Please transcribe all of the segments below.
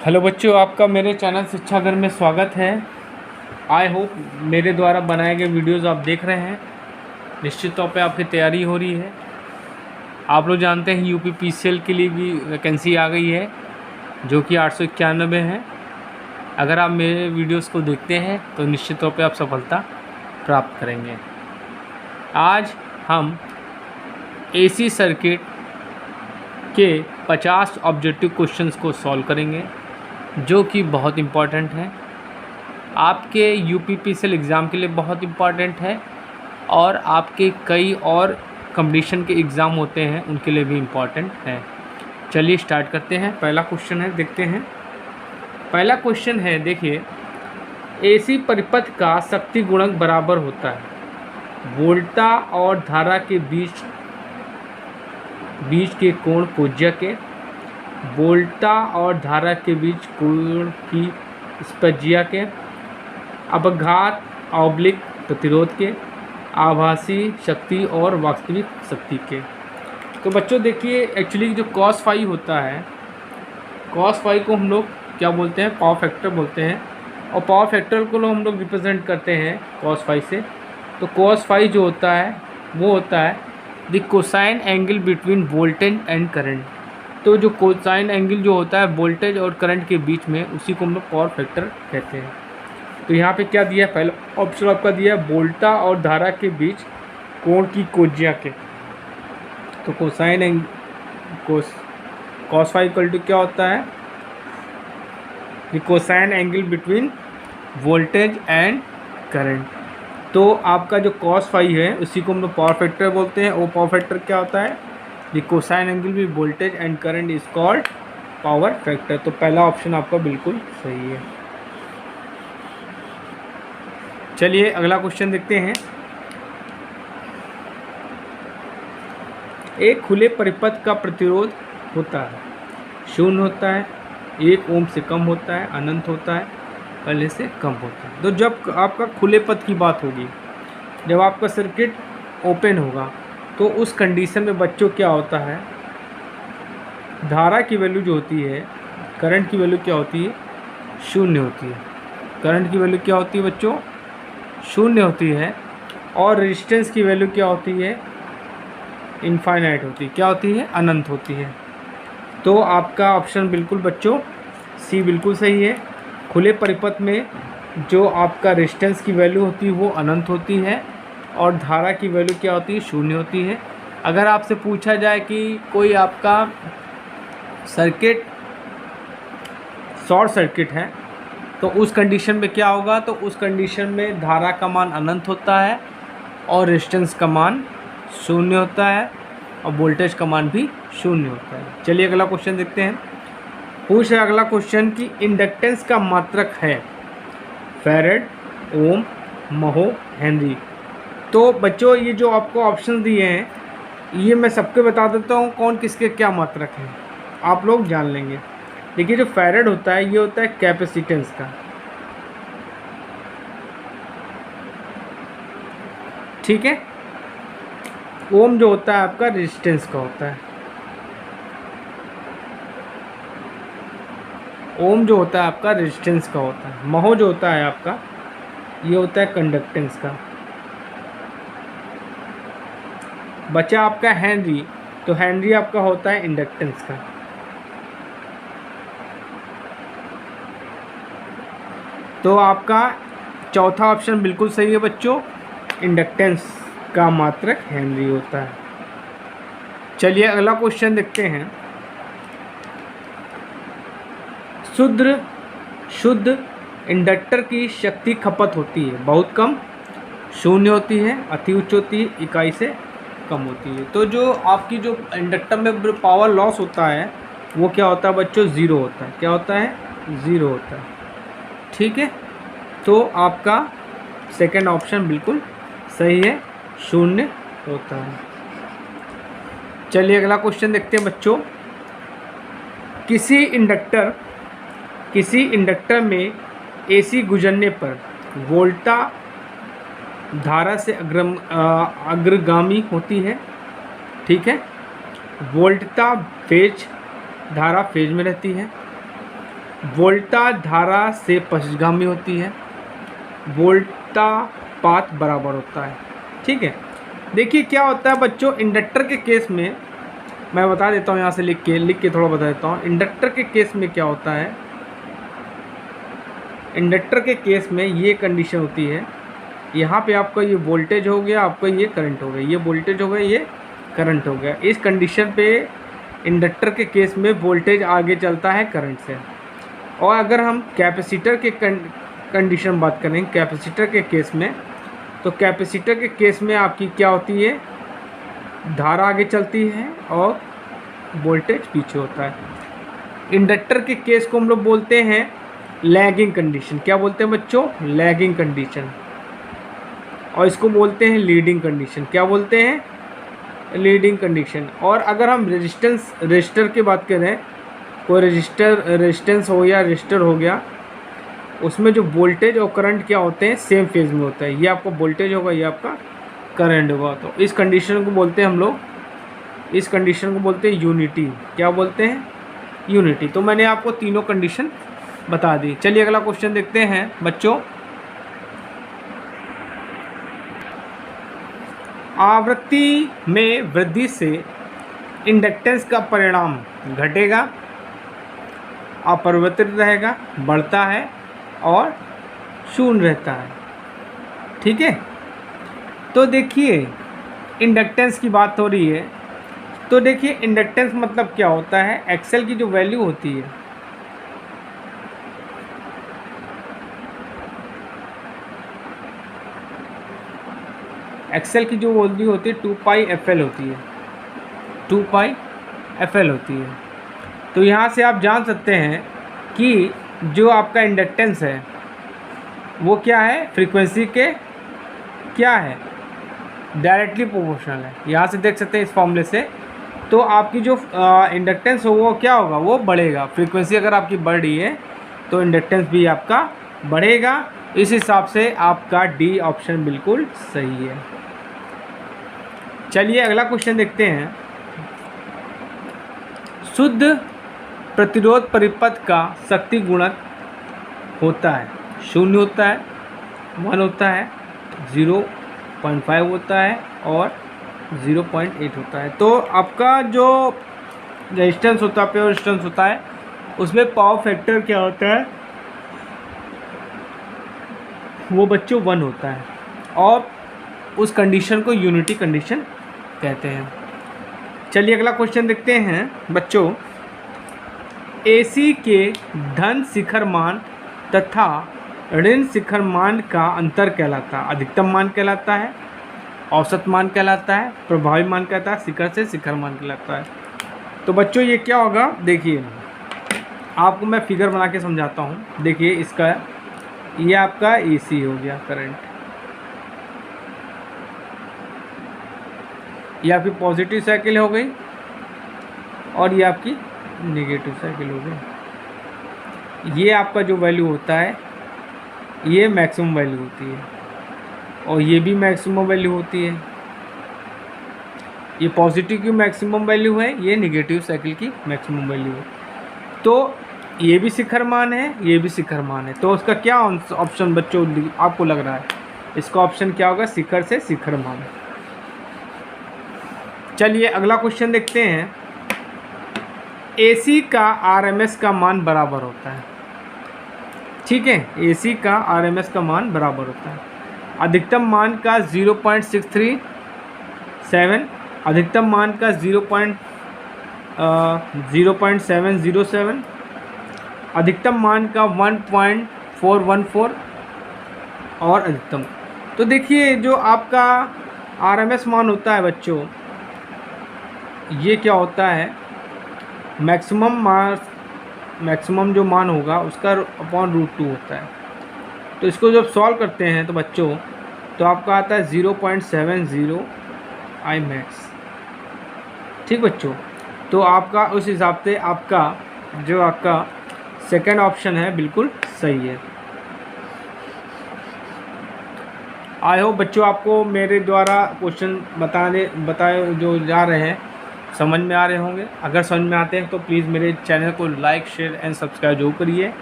Hello बच्चों, आपका मेरे चैनल शिक्षा घर में स्वागत है। आई होप मेरे द्वारा बनाए गए वीडियोस आप देख रहे हैं। निश्चित तौर पे आपकी तैयारी हो रही है। आप लोग जानते हैं यूपी पीसीएल के लिए भी वैकेंसी आ गई है जो कि 891 है। अगर आप मेरे वीडियोस को देखते हैं तो निश्चित तौर पे आप सफलता प्राप्त करेंगे। आज हम एसी सर्किट के 50 ऑब्जेक्टिव क्वेश्चंस को सॉल्व करेंगे जो कि बहुत इम्पॉर्टेंट है, आपके यूपी पीसीएल एग्ज़ाम के लिए बहुत इम्पॉर्टेंट है और आपके कई और कंपटीशन के एग्ज़ाम होते हैं उनके लिए भी इम्पॉर्टेंट है। चलिए स्टार्ट करते हैं। पहला क्वेश्चन है, देखते हैं। पहला क्वेश्चन है, देखिए, एसी परिपथ का शक्ति गुणक बराबर होता है वोल्टा और धारा के बीच के कोण कोज्या के, वोल्टा और धारा के बीच कोण की स्पज्या के, अपघात ऑब्लिक प्रतिरोध के, आभासी शक्ति और वास्तविक शक्ति के। तो बच्चों देखिए, एक्चुअली जो cos फाई होता है, cos फाई को हम लोग क्या बोलते हैं? पावर फैक्टर बोलते हैं। और पावर फैक्टर को हम लोग रिप्रेजेंट करते हैं cos फाई से। तो cos फाई जो होता है वो होता है the cosine angle between voltage and current. तो जो कोसाइन एंगल जो होता है वोल्टेज और करंट के बीच में, उसी को हम लोग पावर फैक्टर कहते हैं। तो यहाँ पे क्या दिया है? पहला ऑप्शन आपका दिया है वोल्टा और धारा के बीच कोण की कोज्या के। तो cosine angle cos phi equal to क्या होता है? The cosine angle between voltage and current. तो आपका जो cos फाई है उसी को हम लोग पावर फैक्टर बोलते हैं। वो पावर फैक्टर क्या होता है? द कोसाइन एंगल भी voltage and current is called power factor. तो पहला ऑप्शन आपका बिल्कुल सही है। चलिए अगला क्वेश्चन देखते हैं। एक खुले परिपथ का प्रतिरोध होता है, शून्य होता है, 1 ओम से कम होता है, अनंत होता है, पहले से कम होता है। तो जब आपका खुले पथ की बात होगी, जब आपका सर्किट ओपन होगा, तो उस कंडीशन में बच्चों क्या होता है? धारा की वैल्यू जो होती है, करंट की वैल्यू क्या होती है? शून्य होती है। करंट की वैल्यू क्या होती है बच्चों? शून्य होती है। और रेजिस्टेंस की वैल्यू क्या होती है? इनफाइनाइट होती है। क्या होती है? अनंत होती है। तो आपका ऑप्शन बिल्कुल बच्चों सी बिल्कुल सही है। खुले परिपथ में जो आपका रेजिस्टेंस की वैल्यू होती है वो अनंत होती है और धारा की वैल्यू क्या होती है? शून्य होती है। अगर आपसे पूछा जाए कि कोई आपका सर्किट शॉर्ट सर्किट है तो उस कंडीशन में क्या होगा? तो उस कंडीशन में धारा का मान अनंत होता है और रेजिस्टेंस का मान शून्य होता है और वोल्टेज का मान भी शून्य होता है। चलिए अगला क्वेश्चन देखते हैं। पूछ है अगला क्वेश्चन कि इंडक्टेंस का मात्रक है फैरेड, ओम, महो, हेनरी। तो बच्चों ये जो आपको ऑप्शन दिए हैं ये मैं सबके बता देता हूँ कौन किसके क्या मात्रक हैं, आप लोग जान लेंगे। देखिए जो फैरेड होता है ये होता है कैपेसिटेंस का, ठीक है। ओम जो होता है आपका रेजिस्टेंस का होता है। ओम जो होता है आपका रेजिस्टेंस का होता है। महो जो होता है आपका ये होता है कंडक्टेंस का। बचा आपका हेनरी, तो हेनरी आपका होता है इंडक्टेंस का। तो आपका चौथा ऑप्शन बिल्कुल सही है बच्चों, इंडक्टेंस का मात्रक हेनरी होता है। चलिए अगला क्वेश्चन देखते हैं। शुद्ध इंडक्टर की शक्ति खपत होती है बहुत कम, शून्य होती है, अति उच्च होती है, इकाई से कम होती है। तो जो आपकी जो इंडक्टर में पावर लॉस होता है वो क्या होता है बच्चों? ज़ीरो होता है। क्या होता है? ज़ीरो होता है, ठीक है। तो आपका सेकंड ऑप्शन बिल्कुल सही है, शून्य होता है। चलिए अगला क्वेश्चन देखते हैं बच्चों। किसी इंडक्टर में एसी गुजरने पर वोल्टा धारा से अग्रगामी होती है, ठीक है। वोल्टता फेज, धारा फेज में रहती है। वोल्टा धारा से पश्चगामी होती है, वोल्टा पाथ बराबर होता है। ठीक है, देखिए क्या होता है बच्चों, इंडक्टर के केस में मैं बता देता हूँ, यहाँ से लिख के थोड़ा बता देता हूँ। इंडक्टर के केस में क्या होता है, इंडक्टर के केस में ये कंडीशन होती है, यहाँ पे आपका ये वोल्टेज हो गया, आपका ये करंट हो गया, ये वोल्टेज हो गया, ये करंट हो गया। इस कंडीशन पे इंडक्टर के केस में वोल्टेज आगे चलता है करंट से। और अगर हम कैपेसिटर के कंडीशन बात करें, कैपेसिटर के केस में, तो कैपेसिटर के केस में आपकी क्या होती है, धारा आगे चलती है और वोल्टेज पीछे होता है। इंडक्टर के केस को हम लोग बोलते हैं लैगिंग कंडीशन। क्या बोलते हैं बच्चों, लैगिंग कंडीशन। और इसको बोलते हैं लीडिंग कंडीशन। क्या बोलते हैं, लीडिंग कंडीशन। और अगर हम रजिस्टर की बात करें, कोई रेजिस्टेंस हो या रजिस्टर हो गया, उसमें जो वोल्टेज और करंट क्या होते हैं, सेम फेज में होता है। ये आपका वोल्टेज होगा, ये आपका करंट होगा। तो इस कंडीशन को बोलते हैं हम लोग, इस कंडीशन को बोलते हैं यूनिटी। क्या बोलते हैं, यूनिटी। तो मैंने आपको तीनों कंडीशन बता दी। चलिए अगला क्वेश्चन देखते हैं बच्चों। आवृत्ति में वृद्धि से इंडक्टेंस का परिणाम घटेगा, अपरिवर्तित रहेगा, बढ़ता है और शून्य रहता है। ठीक है, तो देखिए इंडक्टेंस की बात हो रही है, तो देखिए इंडक्टेंस मतलब क्या होता है, एक्सेल की जो वैल्यू होती है, एक्सेल की जो वैल्यू होती है 2πfl होती है, 2πfl होती है। तो यहाँ से आप जान सकते हैं कि जो आपका इंडक्टेंस है वो क्या है, फ्रीक्वेंसी के क्या है, डायरेक्टली प्रोपोर्शनल है। यहाँ से देख सकते हैं इस फॉर्मूले से। तो आपकी जो इंडक्टेंस हो वो क्या होगा, वो बढ़ेगा। फ्रीक्वेंसी अगर आपकी बढ़ रही है तो इंडक्टेंस भी आपका बढ़ेगा। इस हिसाब से आपका डी ऑप्शन बिल्कुल सही है। चलिए अगला क्वेश्चन देखते हैं। शुद्ध प्रतिरोध परिपथ का शक्ति गुणक होता है, 0 होता है, 1 होता है, 0.5 होता है और 0.8 होता है। तो आपका जो रेजिस्टेंस होता है, प्योर रेजिस्टेंस होता है, उसमें पावर फैक्टर क्या होता है, वो बच्चों 1 होता है। और उस कंडीशन को यूनिटी कंडीशन कहते हैं। चलिए अगला क्वेश्चन देखते हैं बच्चों। एसी के धन शिखर मान तथा ऋण शिखर मान का अंतर कहलाता है, अधिकतम मान कहलाता है, औसत मान कहलाता है, प्रभावी मान कहलाता है, शिखर से शिखर मान कहलाता है। तो बच्चों ये क्या होगा, देखिए आपको मैं फिगर बना के समझाता हूँ। देखिए इसका, ये आपका एसी हो गया करंट, ये आपकी पॉजिटिव साइकिल हो गई और ये आपकी नेगेटिव साइकिल हो गई। ये आपका जो वैल्यू होता है ये मैक्सिमम वैल्यू होती है और ये भी मैक्सिमम वैल्यू होती है। ये पॉजिटिव की मैक्सिमम वैल्यू है, ये नेगेटिव साइकिल की मैक्सिमम वैल्यू है। तो ये भी शिखर मान है, ये भी शिखर मान है। तो उसका क्या ऑप्शन बच्चों आपको लग रहा है, इसका ऑप्शन क्या होगा, शिखर से शिखर मान। चलिए अगला क्वेश्चन देखते हैं। एसी का आरएमएस का मान बराबर होता है। ठीक है, एसी का आरएमएस का मान बराबर होता है अधिकतम मान का 0.637, अधिकतम मान का 0.707, अधिकतम मान का 1.414 और अधिकतम। तो देखिए जो आपका आरएमएस मान होता है बच्चों, ये क्या होता है, मैक्सिमम जो मान होगा उसका अपॉन √2 होता है। तो इसको जब सॉल्व करते हैं तो बच्चों तो आपका आता है 0.70 Imax। ठीक बच्चों, तो आपका उस हिसाब से आपका जो आपका सेकंड ऑप्शन है बिल्कुल सही है। आई होप बच्चों आपको मेरे द्वारा क्वेश्चन बताए जो जा रहे हैं समझ में आ रहे होंगे। अगर समझ में आते हैं तो प्लीज़ मेरे चैनल को लाइक, शेयर एंड सब्सक्राइब जरूर करिए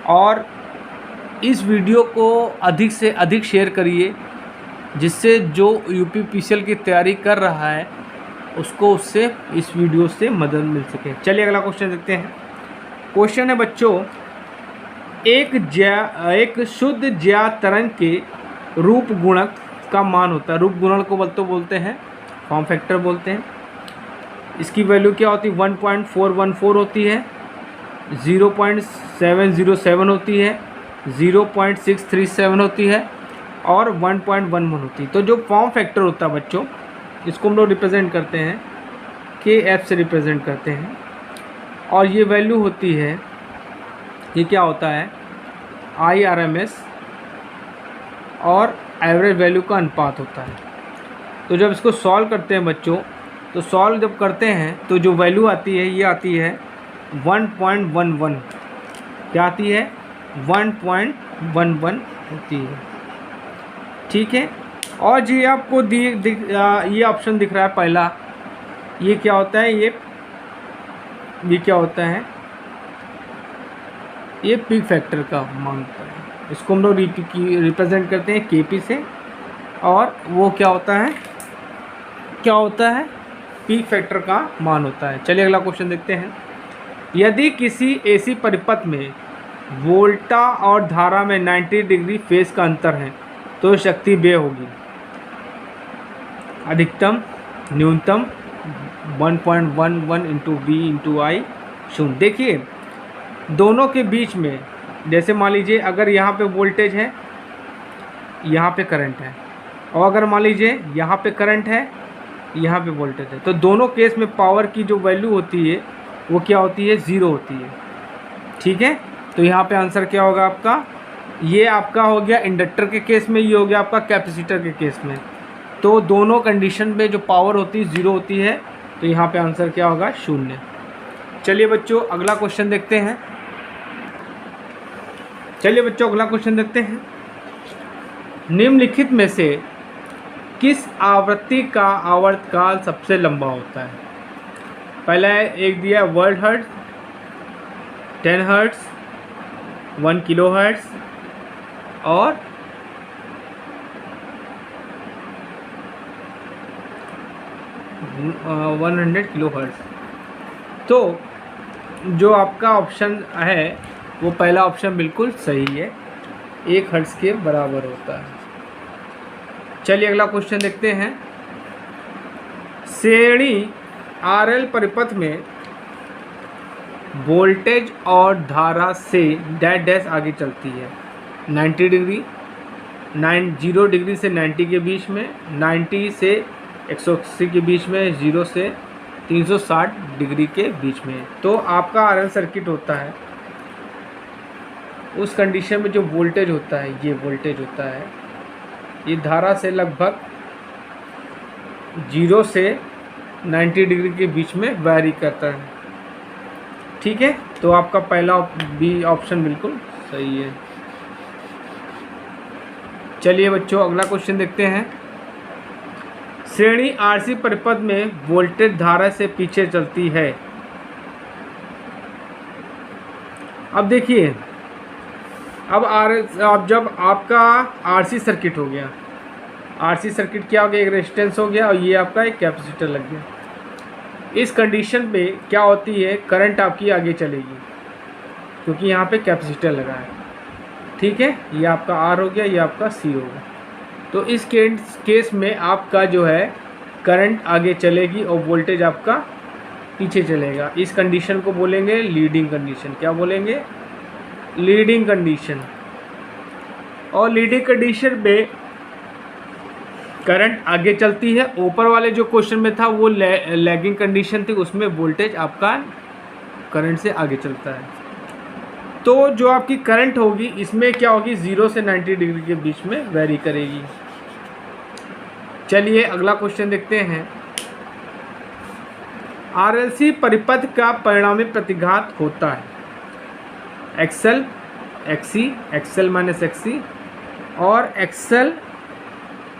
और इस वीडियो को अधिक से अधिक शेयर करिए, जिससे जो यूपीपीसीएल की तैयारी कर रहा है उसको उससे इस वीडियो से मदद मिल सके। चलिए अगला क्वेश्चन देखते हैं। क्वेश्चन है बच्चों, एक शुद्ध ज्या तरंग के रूप गुणक का मान होता है। रूप गुणक को बोलते हैं फॉर्म फैक्टर बोलते हैं। इसकी वैल्यू क्या होती है? 1.414 होती है, 0.707 होती है, 0.637 होती है और 1.11 होती है। तो जो फॉर्म फैक्टर होता है बच्चों, इसको हम लोग रिप्रेजेंट करते हैं KF से रिप्रेजेंट करते हैं। और ये वैल्यू होती है, ये क्या होता है? IRMS और एवरेज वैल्यू का अनुपात होता है। तो जब इसको सॉल्व करते हैं बच्चों, तो सॉल्व जब करते हैं तो जो वैल्यू आती है ये आती है 1.11। क्या आती है? 1.11 होती है। ठीक है। और जी आपको ये ऑप्शन दिख रहा है पहला, ये क्या होता है? ये क्या होता है? ये पीक फैक्टर का मान होता है। इसको हम लोग रिप्रेजेंट करते हैं KP से, और वो क्या होता है? पीक फैक्टर का मान होता है। चलिए अगला क्वेश्चन देखते हैं। यदि किसी AC परिपथ में वोल्टा और धारा में 90 डिग्री फेज का अंतर है तो शक्ति व्यय होगी अधिकतम न्यूनतम 1.11 × V × I शून्य। देखिए दोनों के बीच में, जैसे मान लीजिए अगर यहाँ पे वोल्टेज है, यहाँ पे करंट है, और अगर मान लीजिए यहाँ पे करंट है, यहाँ पे वोल्टेज है, तो दोनों केस में पावर की जो वैल्यू होती है वो क्या होती है? 0 होती है। ठीक है। तो यहाँ पे आंसर क्या होगा आपका? ये आपका हो गया इंडक्टर के केस में, ये हो गया आपका कैपेसिटर के केस में। तो दोनों कंडीशन में जो पावर होती है 0 होती है, तो यहाँ पे आंसर क्या होगा? 0। चलिए बच्चों अगला क्वेश्चन देखते हैं। निम्नलिखित में से किस आवृत्ति का आवर्तकाल सबसे लंबा होता है? पहला है, एक दिया world hertz, 10 hertz, 1 kilo hertz और 100 किलो हर्ट्ज। तो जो आपका ऑप्शन है वो पहला ऑप्शन बिल्कुल सही है, 1 हर्ट्ज के बराबर होता है। चलिए अगला क्वेश्चन देखते हैं। श्रेणी RL परिपथ में वोल्टेज और धारा से डैश डैश आगे चलती है। 90 डिग्री, 0 डिग्री से 90 के बीच में, 90 से 180 के बीच में, 0 से 360 डिग्री के बीच में। तो आपका RL सर्किट होता है, उस कंडीशन में जो वोल्टेज होता है, ये वोल्टेज होता है, ये धारा से लगभग 0 से 90 डिग्री के बीच में वैरी करता है। ठीक है। तो आपका पहला B ऑप्शन बिल्कुल सही है। चलिए बच्चों अगला क्वेश्चन देखते हैं। श्रेणी RC परिपथ में वोल्टेज धारा से पीछे चलती है। अब देखिए, अब जब आपका RC सर्किट हो गया, RC सर्किट क्या हो गया? एक रेजिस्टेंस हो गया और ये आपका एक कैपेसिटर लग गया। इस कंडीशन पे क्या होती है? करंट आपकी आगे चलेगी, क्योंकि यहाँ पे कैपेसिटर लगा है। ठीक है। ये आपका R हो गया, ये आपका C होगा। तो इस केस में आपका जो है करंट आगे चलेगी और वोल्टेज आपका पीछे चलेगा। इस कंडीशन को बोलेंगे लीडिंग कंडीशन। क्या बोलेंगे? Leading condition. और लीडिंग कंडीशन में करंट आगे चलती है। ऊपर वाले जो क्वेश्चन में था वो लैगिंग कंडीशन थी, उसमें वोल्टेज आपका करंट से आगे चलता है। तो जो आपकी करंट होगी इसमें क्या होगी? 0 से 90 डिग्री के बीच में वेरी करेगी। चलिए अगला क्वेश्चन देखते हैं। RLC परिपथ का परिणामी प्रतिघात होता है XL, XC, XL - XC और XL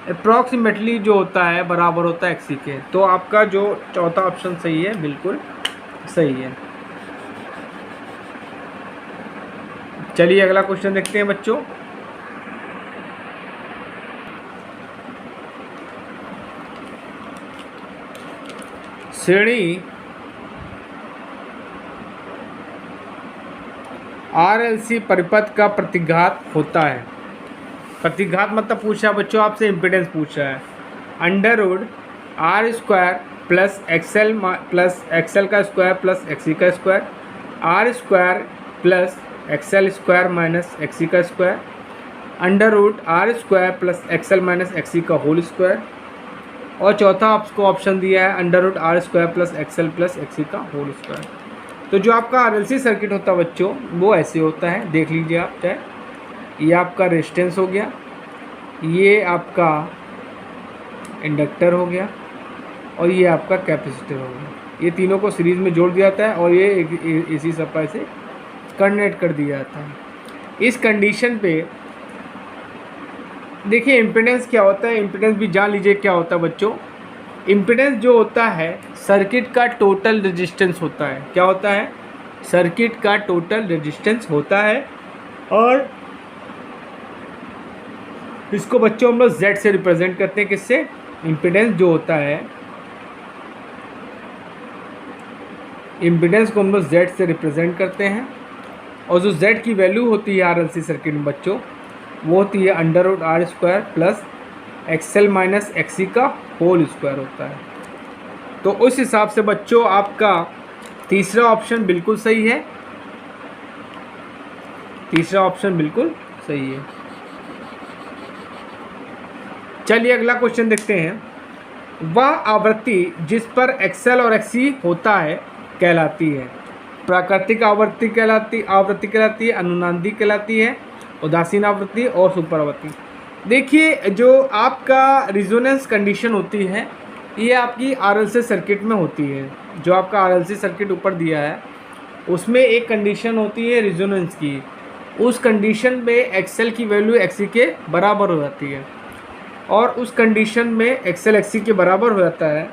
अप्रॉक्सीमेटली जो होता है बराबर होता है एक्सी के। तो आपका जो चौथा ऑप्शन सही है, बिल्कुल सही है। चलिए अगला क्वेश्चन देखते हैं बच्चों। श्रेणी आरएलसी परिपथ का प्रतिघात होता है। प्रतिघात मतलब पूछा बच्चों आपसे, इम्पीडेंस पूछा है। Under root R square plus XL का स्क्वायर प्लस एक्सी का square, R square plus XL square minus XC का square, under root R square plus XL minus XC का होल स्क्वायर, और चौथा आपको ऑप्शन दिया है under root R square plus XL plus XC का whole square. तो जो आपका आरएलसी सर्किट होता है बच्चों वो ऐसे होता है, देख लीजिए आप। चाहे ये आपका रेजिस्टेंस हो गया, ये आपका इंडक्टर हो गया, और ये आपका कैपेसिटर हो गया। ये तीनों को सीरीज़ में जोड़ दिया जाता है और ये एसी सप्लाई से कनेक्ट कर दिया जाता है। इस कंडीशन पे देखिए इम्पीडेंस क्या होता है, इम्पीडेंस भी जान लीजिए क्या होता है बच्चों। इम्पीडेंस जो होता है सर्किट का टोटल रेजिस्टेंस होता है। क्या होता है? सर्किट का टोटल रेजिस्टेंस होता है, और इसको बच्चों हम लोग Z से रिप्रेजेंट करते हैं। किससे? इम्पीडेंस जो होता है, इम्पीडेंस को हम लोग Z से रिप्रेजेंट करते हैं, और जो Z की वैल्यू होती है आरएलसी सर्किट में बच्चों वो होती है under root R square plus XL minus XC का होल स्क्वायर होता है। तो उस हिसाब से बच्चों आपका तीसरा ऑप्शन बिल्कुल सही है। तीसरा ऑप्शन बिल्कुल सही है। चलिए अगला क्वेश्चन देखते हैं। वह आवृत्ति जिस पर एक्सएल और एक्सी होता है कहलाती है। प्राकृतिक आवृत्ति कहलाती है, अनुनादी कहलाती है, उदासीन आवृत्ति और सुपर आवृत्ति। देखिए जो आपका रिजोनेंस कंडीशन होती है ये आपकी आरएलसी सर्किट में होती है। जो आपका आरएलसी सर्किट ऊपर दिया है उसमें एक कंडीशन होती है रिजोनेंस की। उस कंडीशन में एक्सएल की वैल्यू एक्सी के बराबर हो जाती है, और उस कंडीशन में एक्सएल एक्सी के बराबर हो जाता है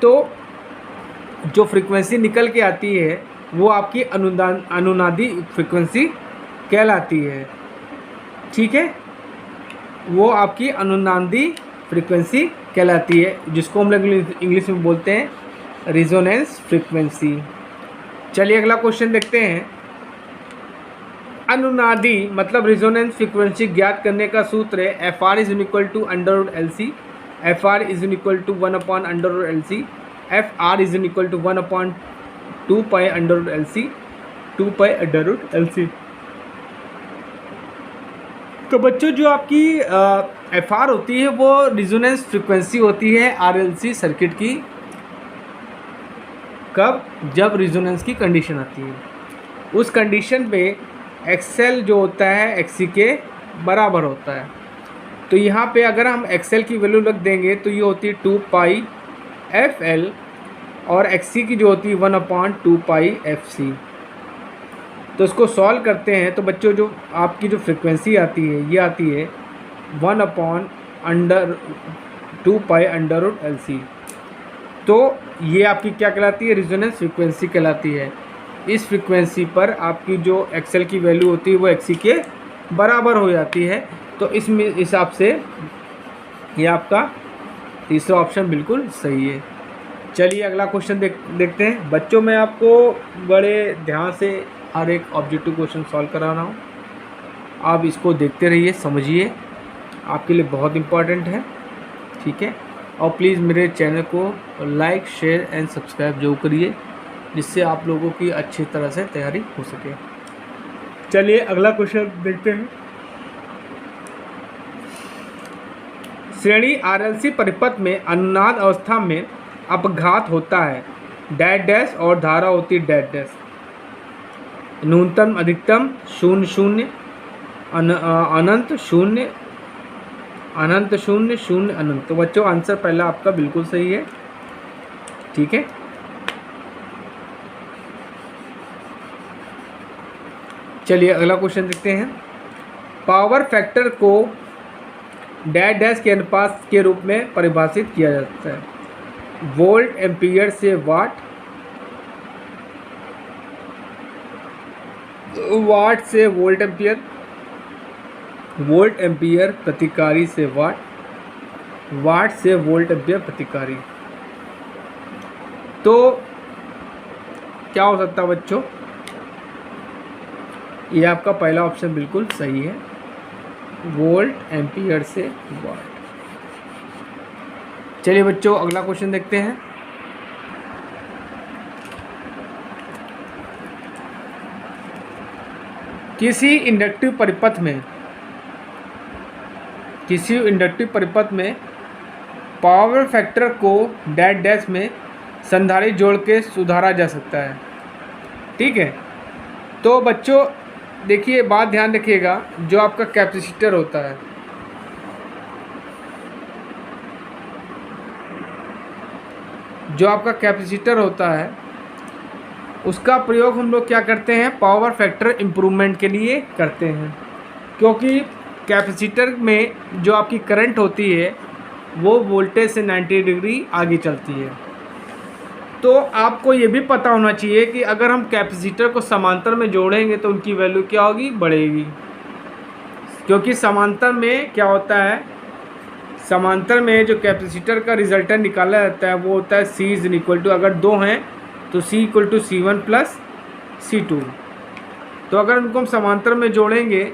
तो जो फ्रीक्वेंसी निकल के आती है वो आपकी अनुनादी फ्रीक्वेंसी कहलाती है। ठीक है, वो आपकी अनुनादी फ्रीक्वेंसी कहलाती है, जिसको हम लोग इंग्लिश में बोलते हैं रिजोनेंस फ्रीक्वेंसी। चलिए अगला क्वेश्चन देखते हैं। अनुनादी मतलब रिजोनेंस फ्रीक्वेंसी ज्ञात करने का सूत्र है F R is equal to under root L C, F R is equal to 1 under root L C, F R is equal to 1/2 pi under root L C, 2 pi under root L C. तो बच्चों जो आपकी F R होती है वो resonance frequency होती है RLC circuit की। कब? जब रिजोनेंस की कंडीशन आती है। उस कंडीशन पे एक्सएल जो होता है एक्सी के बराबर होता है। तो यहाँ पे अगर हम एक्सएल की वैल्यू रख देंगे तो ये होती है 2 पाई एफ एल, और एक्सी की जो होती है 1/2 पाई एफ सी। तो इसको सॉल्व करते हैं तो बच्चों जो आपकी जो फ्रीक्वेंसी आती है ये आती है 1/2 pi under root L C. तो ये आपकी क्या कहलाती है? रिजोनेंस फ्रीक्वेंसी कहलाती है। इस फ्रीक्वेंसी पर आपकी जो एक्सएल की वैल्यू होती है वो एक्सी के बराबर हो जाती है। तो इसमें हिसाब से ये आपका तीसरा ऑप्शन बिल्कुल सही है। चलिए अगला क्वेश्चन देखते हैं। बच्चों मैं आपको बड़े ध्यान से हर एक ऑब्जेक्टिव क्वेश्चन सॉल्व करा रहा हूँ, आप इसको देखते रहिए, समझिए, आपके लिए बहुत इम्पॉर्टेंट है। ठीक है, और प्लीज़ मेरे चैनल को लाइक शेयर एंड सब्सक्राइब जरूर करिए, जिससे आप लोगों की अच्छी तरह से तैयारी हो सके। चलिए अगला क्वेश्चन देखते हैं। श्रेणी आरएलसी परिपथ में अनुनाद अवस्था में अपघात होता है डैश डैश और धारा होती है डैश डैश। न्यूनतम अधिकतम 0 0 अनंत 0 अनंत 0 0 अनंत। तो बच्चों आंसर पहला आपका बिल्कुल सही है। ठीक है, चलिए अगला क्वेश्चन देखते हैं। पावर फैक्टर को डैश डैश के अनुपात के रूप में परिभाषित किया जाता है? वोल्ट एम्पीयर से वाट, वाट से वोल्ट एम्पीयर, वोल्ट एम्पीयर प्रतिकारी से वाट, वाट से वोल्ट एम्पीयर प्रतिकारी। तो क्या हो सकता है बच्चों? ये आपका पहला ऑप्शन बिल्कुल सही है, वोल्ट एम्पीयर से वाट। चलिए बच्चों अगला क्वेश्चन देखते हैं। किसी इंडक्टिव परिपथ में पावर फैक्टर को डैश डैश में संधारित्र जोड़ के सुधारा जा सकता है। ठीक है, तो बच्चों देखिए, बात ध्यान रखिएगा, जो आपका कैपेसिटर होता है, जो आपका कैपेसिटर होता है उसका प्रयोग हम लोग क्या करते हैं? पावर फैक्टर इम्प्रूवमेंट के लिए करते हैं, क्योंकि कैपेसिटर में जो आपकी करंट होती है वो वोल्टेज से 90 डिग्री आगे चलती है। तो आपको ये भी पता होना चाहिए कि अगर हम कैपेसिटर को समांतर में जोड़ेंगे तो उनकी वैल्यू क्या होगी? बढ़ेगी, क्योंकि समांतर में क्या होता है? समांतर में जो कैपेसिटर का रिजल्टेंट निकाला जाता है वो होता है C इज इक्वल टू, अगर दो हैं तो C equal to C1 plus C2। तो अगर उनको हम समांतर में जोड़ेंगे,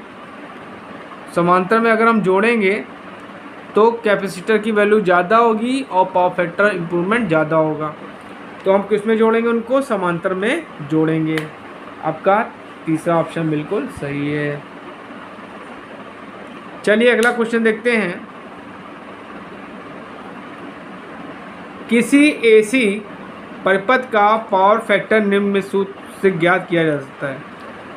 समांतर में अगर हम जोड़ेंगे तो कैपेसिटर की वैल्यू ज़्यादा होगी और पावर फैक्टर इम्प्रूवमेंट ज़्यादा होगा। तो हम किस में जोड़ेंगे? उनको समांतर में जोड़ेंगे। आपका तीसरा ऑप्शन बिल्कुल सही है। चलिए अगला क्वेश्चन देखते हैं। किसी एसी परिपथ का पावर फैक्टर निम्न में सूत्र से ज्ञात किया जा सकता है।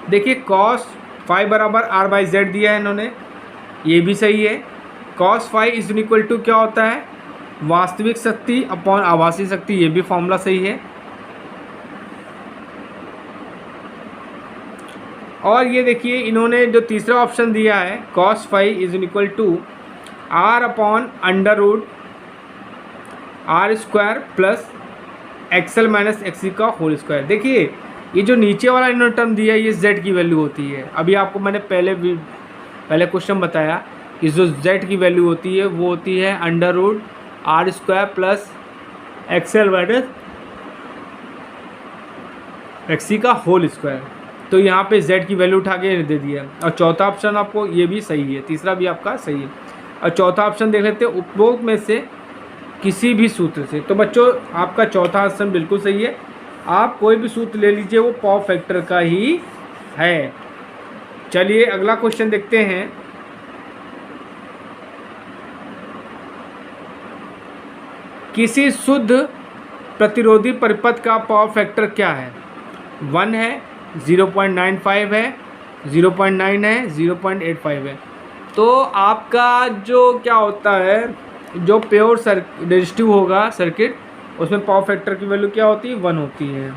देखिए cos फाई बराबर R बाई जेड दिया है इन्होंने, ये भी सही है। cos phi is equal to क्या होता है? वास्तविक शक्ति अपॉन आभासी शक्ति, ये भी फॉर्मूला सही है। और ये देखिए इन्होंने जो तीसरा ऑप्शन दिया है cos phi is equal to R upon under root R square plus XL minus XC का होल स्क्वायर। देखिए ये जो नीचे वाला इन्होंने टर्म दिया है ये z की वैल्यू होती है। अभी आपको मैंने पहले क्वेश्चन बताया कि जो z की वैल्यू होती है वो होती है under root R square plus XL minus XC का होल स्क्वायर। तो यहाँ पे z की वैल्यू उठा के दे दिया। और चौथा ऑप्शन आपको ये भी सही है, तीसरा भी आपका सही है। और चौथा ऑप्शन देख लेते हैं, उपरोक्त में से किसी भी सूत्र से। तो बच्चों आपका चौथा ऑप्शन बिल्कुल सही है। आप कोई भी सूत्र ले लीजिए वो पावर फैक्टर का ही है। चलिए अगला क्वेश्चन देखते हैं। किसी शुद्ध प्रतिरोधी परिपथ का पावर फैक्टर क्या है? 1 है, 0.95 है, 0.9 है, 0.85 है। तो आपका जो क्या होता है, जो प्योर रेजिस्टिव होगा सर्किट, उसमें पावर फैक्टर की वैल्यू क्या होती है? 1 होती है।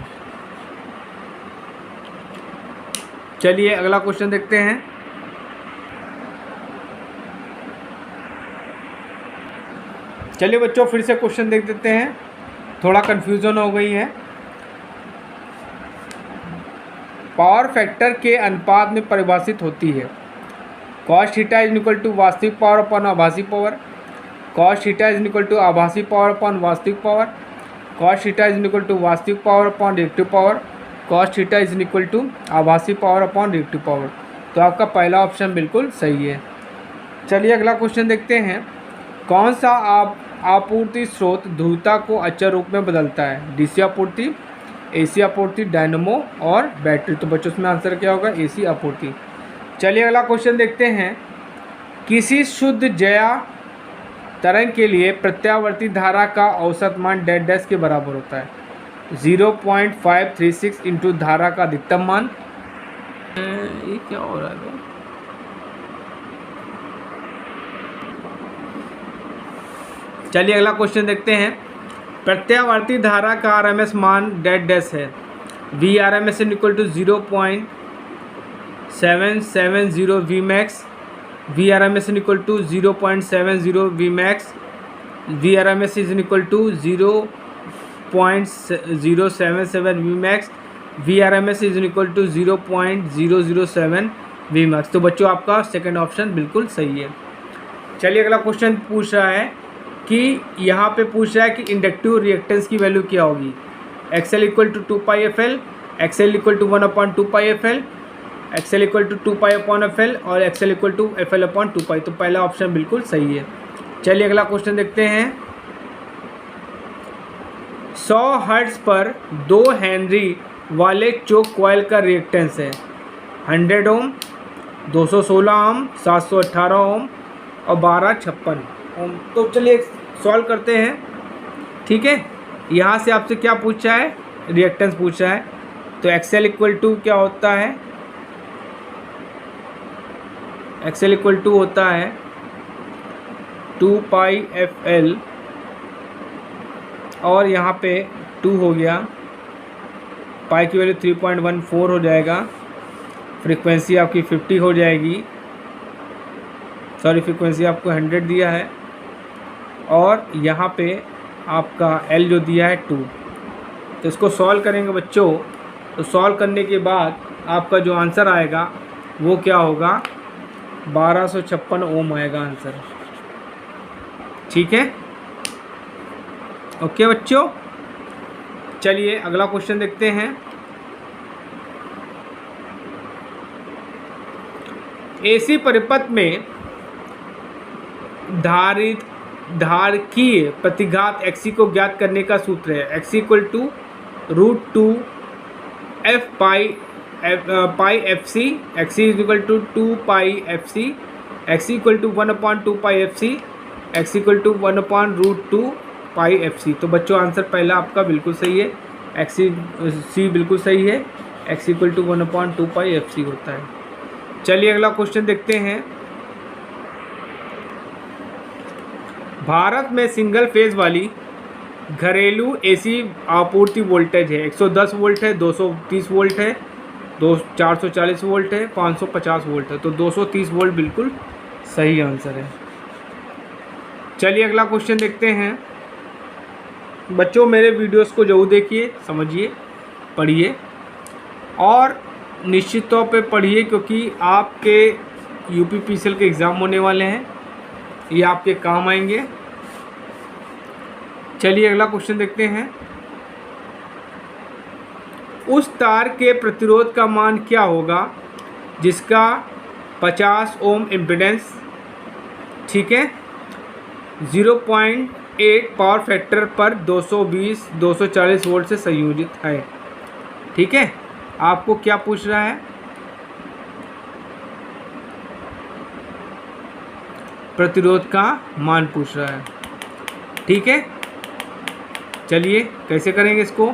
चलिए अगला क्वेश्चन देखते हैं। चलिए बच्चों फिर से क्वेश्चन देख देते हैं, थोड़ा कन्फ्यूजन हो गई है। पावर फैक्टर के अनुपात में परिभाषित होती है cos theta is equal to वास्तविक पावर अपॉन आभासी power, cos theta is equal to आभासी पावर अपॉन वास्तविक power, cos theta is equal to वास्तविक power upon reactive power, cos theta is equal to आभासी पावर अपॉन रिएक्टिव पावर। तो आपका पहला option बिल्कुल सही है। चलिए अगला क्वेश्चन देखते हैं। कौन सा आपूर्ति स्रोत ध्रुवता को अचर रूप में बदलता है? डीसी आपूर्ति, एसी आपूर्ति, डायनेमो और बैटरी। तो बच्चों इसमें आंसर क्या होगा? एसी आपूर्ति। चलिए अगला क्वेश्चन देखते हैं। किसी शुद्ध ज्या तरंग के लिए प्रत्यावर्ती धारा का औसत मान डैश डैश के बराबर होता है? 0.536 इंटू धारा का अधिकतम मान। ये क्या हो रहा है? चलिए अगला क्वेश्चन देखते हैं। प्रत्यावर्ती धारा का आरएमएस मान डैश डैश है। V R M S equal to 0.770 V max VRMS is equal to 0.70 Vmax, VRMS is equal to 0.077 Vmax, VRMS is equal to 0.007 Vmax। तो बच्चों आपका सेकंड ऑप्शन बिल्कुल सही है। चलिए अगला क्वेश्चन पूछ रहा है कि यहाँ पे पूछ रहा है कि इंडक्टिव रिएक्टेंस की वैल्यू क्या होगी। XL equal to 2πfl, XL equal to 1/2πfl, XL equal to 2π/fl और XL इक्वल टू FL/2π। तो पहला ऑप्शन बिल्कुल सही है। चलिए अगला क्वेश्चन देखते हैं। 100 हर्ट्ज पर 2 हेनरी वाले चोक कॉइल का रिएक्टेंस है 100 ओम, 216 ओम, 718 ओम और 1256 ओम। तो चलिए सॉल्व करते हैं। ठीक है, यहाँ से आपसे क्या पूछा है, रिएक्टेंस पूछा है। तो XL इक्वल टू क्या होता है, XL इक्वल टू होता है 2πfl और यहाँ पे 2 हो गया, पाई की वैल्यू 3.14 हो जाएगा, फ्रीक्वेंसी आपकी 50 हो जाएगी, सॉरी फ्रीक्वेंसी आपको 100 दिया है और यहाँ पे आपका L जो दिया है 2। तो इसको सॉल्व करेंगे बच्चों। तो सॉल्व करने के बाद आपका जो आंसर आएगा वो क्या होगा, 1256 ओम आएगा आंसर। ठीक है, ओके बच्चों। चलिए अगला क्वेश्चन देखते हैं। AC परिपथ में धारकीय प्रतिघात XC को ज्ञात करने का सूत्र है XC equal to √2 f pi FC, XC is equal to 2πfc, XC equal to 1/2πfc, XC equal to 1/√2πfc। तो बच्चों आंसर पहला आपका बिल्कुल सही है, XC बिल्कुल सही है, XC इक्वल टू 1/2πfc होता है। चलिए अगला क्वेश्चन देखते हैं। भारत में सिंगल फेज वाली घरेलू AC आपूर्ति वोल्टेज है 110 वोल्ट है, 230 वोल्ट है, 440 वोल्ट है, 550 वोल्ट है। तो 230 वोल्ट बिल्कुल सही आंसर है। चलिए अगला क्वेश्चन देखते हैं। बच्चों मेरे वीडियोस को जरूर देखिए, समझिए, पढ़िए और निश्चित तौर पे पढ़िए, क्योंकि आपके UPPCL के एग्ज़ाम होने वाले हैं, ये आपके काम आएंगे। चलिए अगला क्वेश्चन देखते हैं। उस तार के प्रतिरोध का मान क्या होगा जिसका 50 ओम इम्पीडेंस, ठीक है, 0.8 पावर फैक्टर पर 240 वोल्ट से संयोजित है। ठीक है, आपको क्या पूछ रहा है, प्रतिरोध का मान पूछ रहा है। ठीक है, चलिए कैसे करेंगे इसको।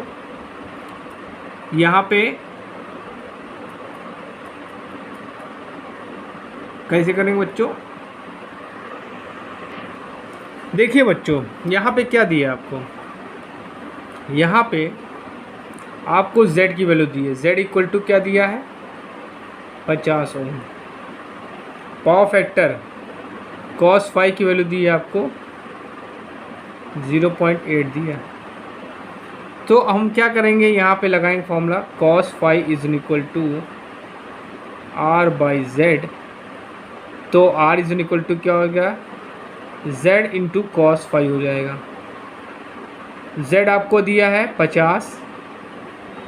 यहाँ पे कैसे करेंगे बच्चों, देखिए बच्चों यहाँ पे क्या दिया आपको, यहाँ पे आपको Z की वैल्यू दी है, Z इक्वल टू क्या दिया है 50 ओम, पावर फैक्टर cos फाई की वैल्यू दी है आपको 0.8 दिया। तो हम क्या करेंगे, यहाँ पे लगाएंगे formula cos phi is equal to R/Z। तो R इज इक्वल टू क्या हो गया, Z इंटू cos फाई हो जाएगा। Z आपको दिया है 50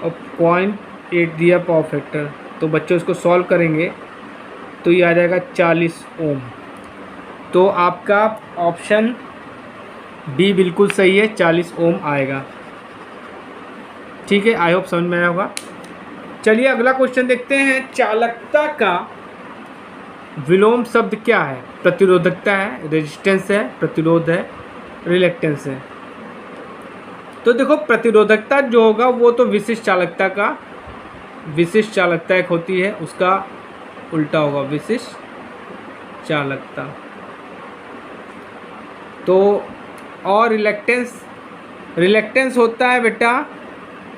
और 0.8 दिया पावर फैक्टर। तो बच्चों इसको सॉल्व करेंगे तो ये आ जाएगा 40 ओम। तो आपका ऑप्शन डी बिल्कुल सही है, 40 ओम आएगा। ठीक है, आई होप समझ में आया होगा। चलिए अगला क्वेश्चन देखते हैं। चालकता का विलोम शब्द क्या है, प्रतिरोधकता है, रेजिस्टेंस है, प्रतिरोध है, रिलेक्टेंस है। तो देखो प्रतिरोधकता जो होगा वो तो विशिष्ट चालकता का, विशिष्ट चालकता एक होती है उसका उल्टा होगा विशिष्ट चालकता। तो और रिलेक्टेंस होता है बेटा,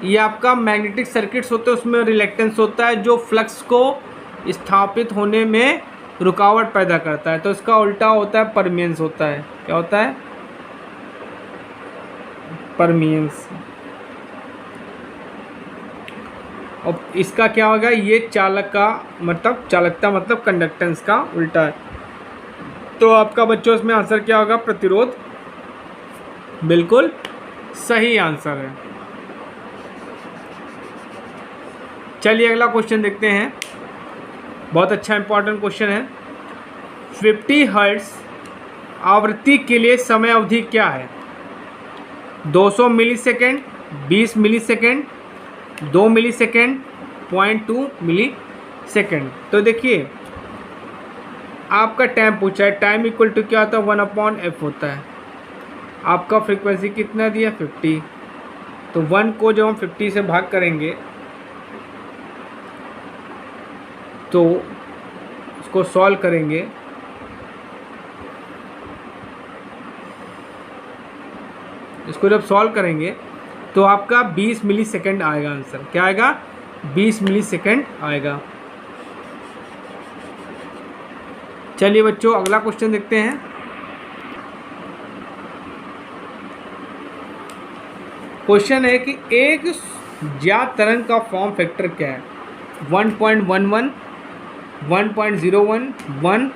ये आपका मैग्नेटिक सर्किट्स होते हैं उसमें रिलेक्टेंस होता है जो फ्लक्स को स्थापित होने में रुकावट पैदा करता है। तो इसका उल्टा होता है परमियंस होता है। क्या होता है? परमियंस। और इसका क्या होगा? ये चालक का मतलब, चालकता मतलब कंडक्टेंस का उल्टा है। तो आपका बच्चों इसमें आंसर क्या होगा? प्रतिरोध। बिल्कुल सही आंसर है। चलिए अगला क्वेश्चन देखते हैं। बहुत अच्छा इंपॉर्टेंट क्वेश्चन है। 50 हर्ट्ज आवृत्ति के लिए समय अवधि क्या है? 200 मिलीसेकेंड, 20 मिलीसेकेंड, 2 मिलीसेकेंड, 0.2 मिलीसेकेंड। तो देखिए आपका टाइम पूछा है, टाइम इक्वल टू क्या होता है? 1/f होता है। आपका फ्रीक्वेंसी कितना दिया? 50। तो 1 को जब हम 50 से भाग करेंगे तो उसको सॉल्व करेंगे इसको जब सॉल्व करेंगे तो आपका 20 मिलीसेकेंड आएगा आंसर। क्या आएगा? 20 मिलीसेकेंड आएगा। चलिए बच्चों अगला क्वेश्चन देखते हैं। क्वेश्चन है कि एक ज्ञात तरंग का फॉर्म फैक्टर क्या है? 1.11, 1.01, 1,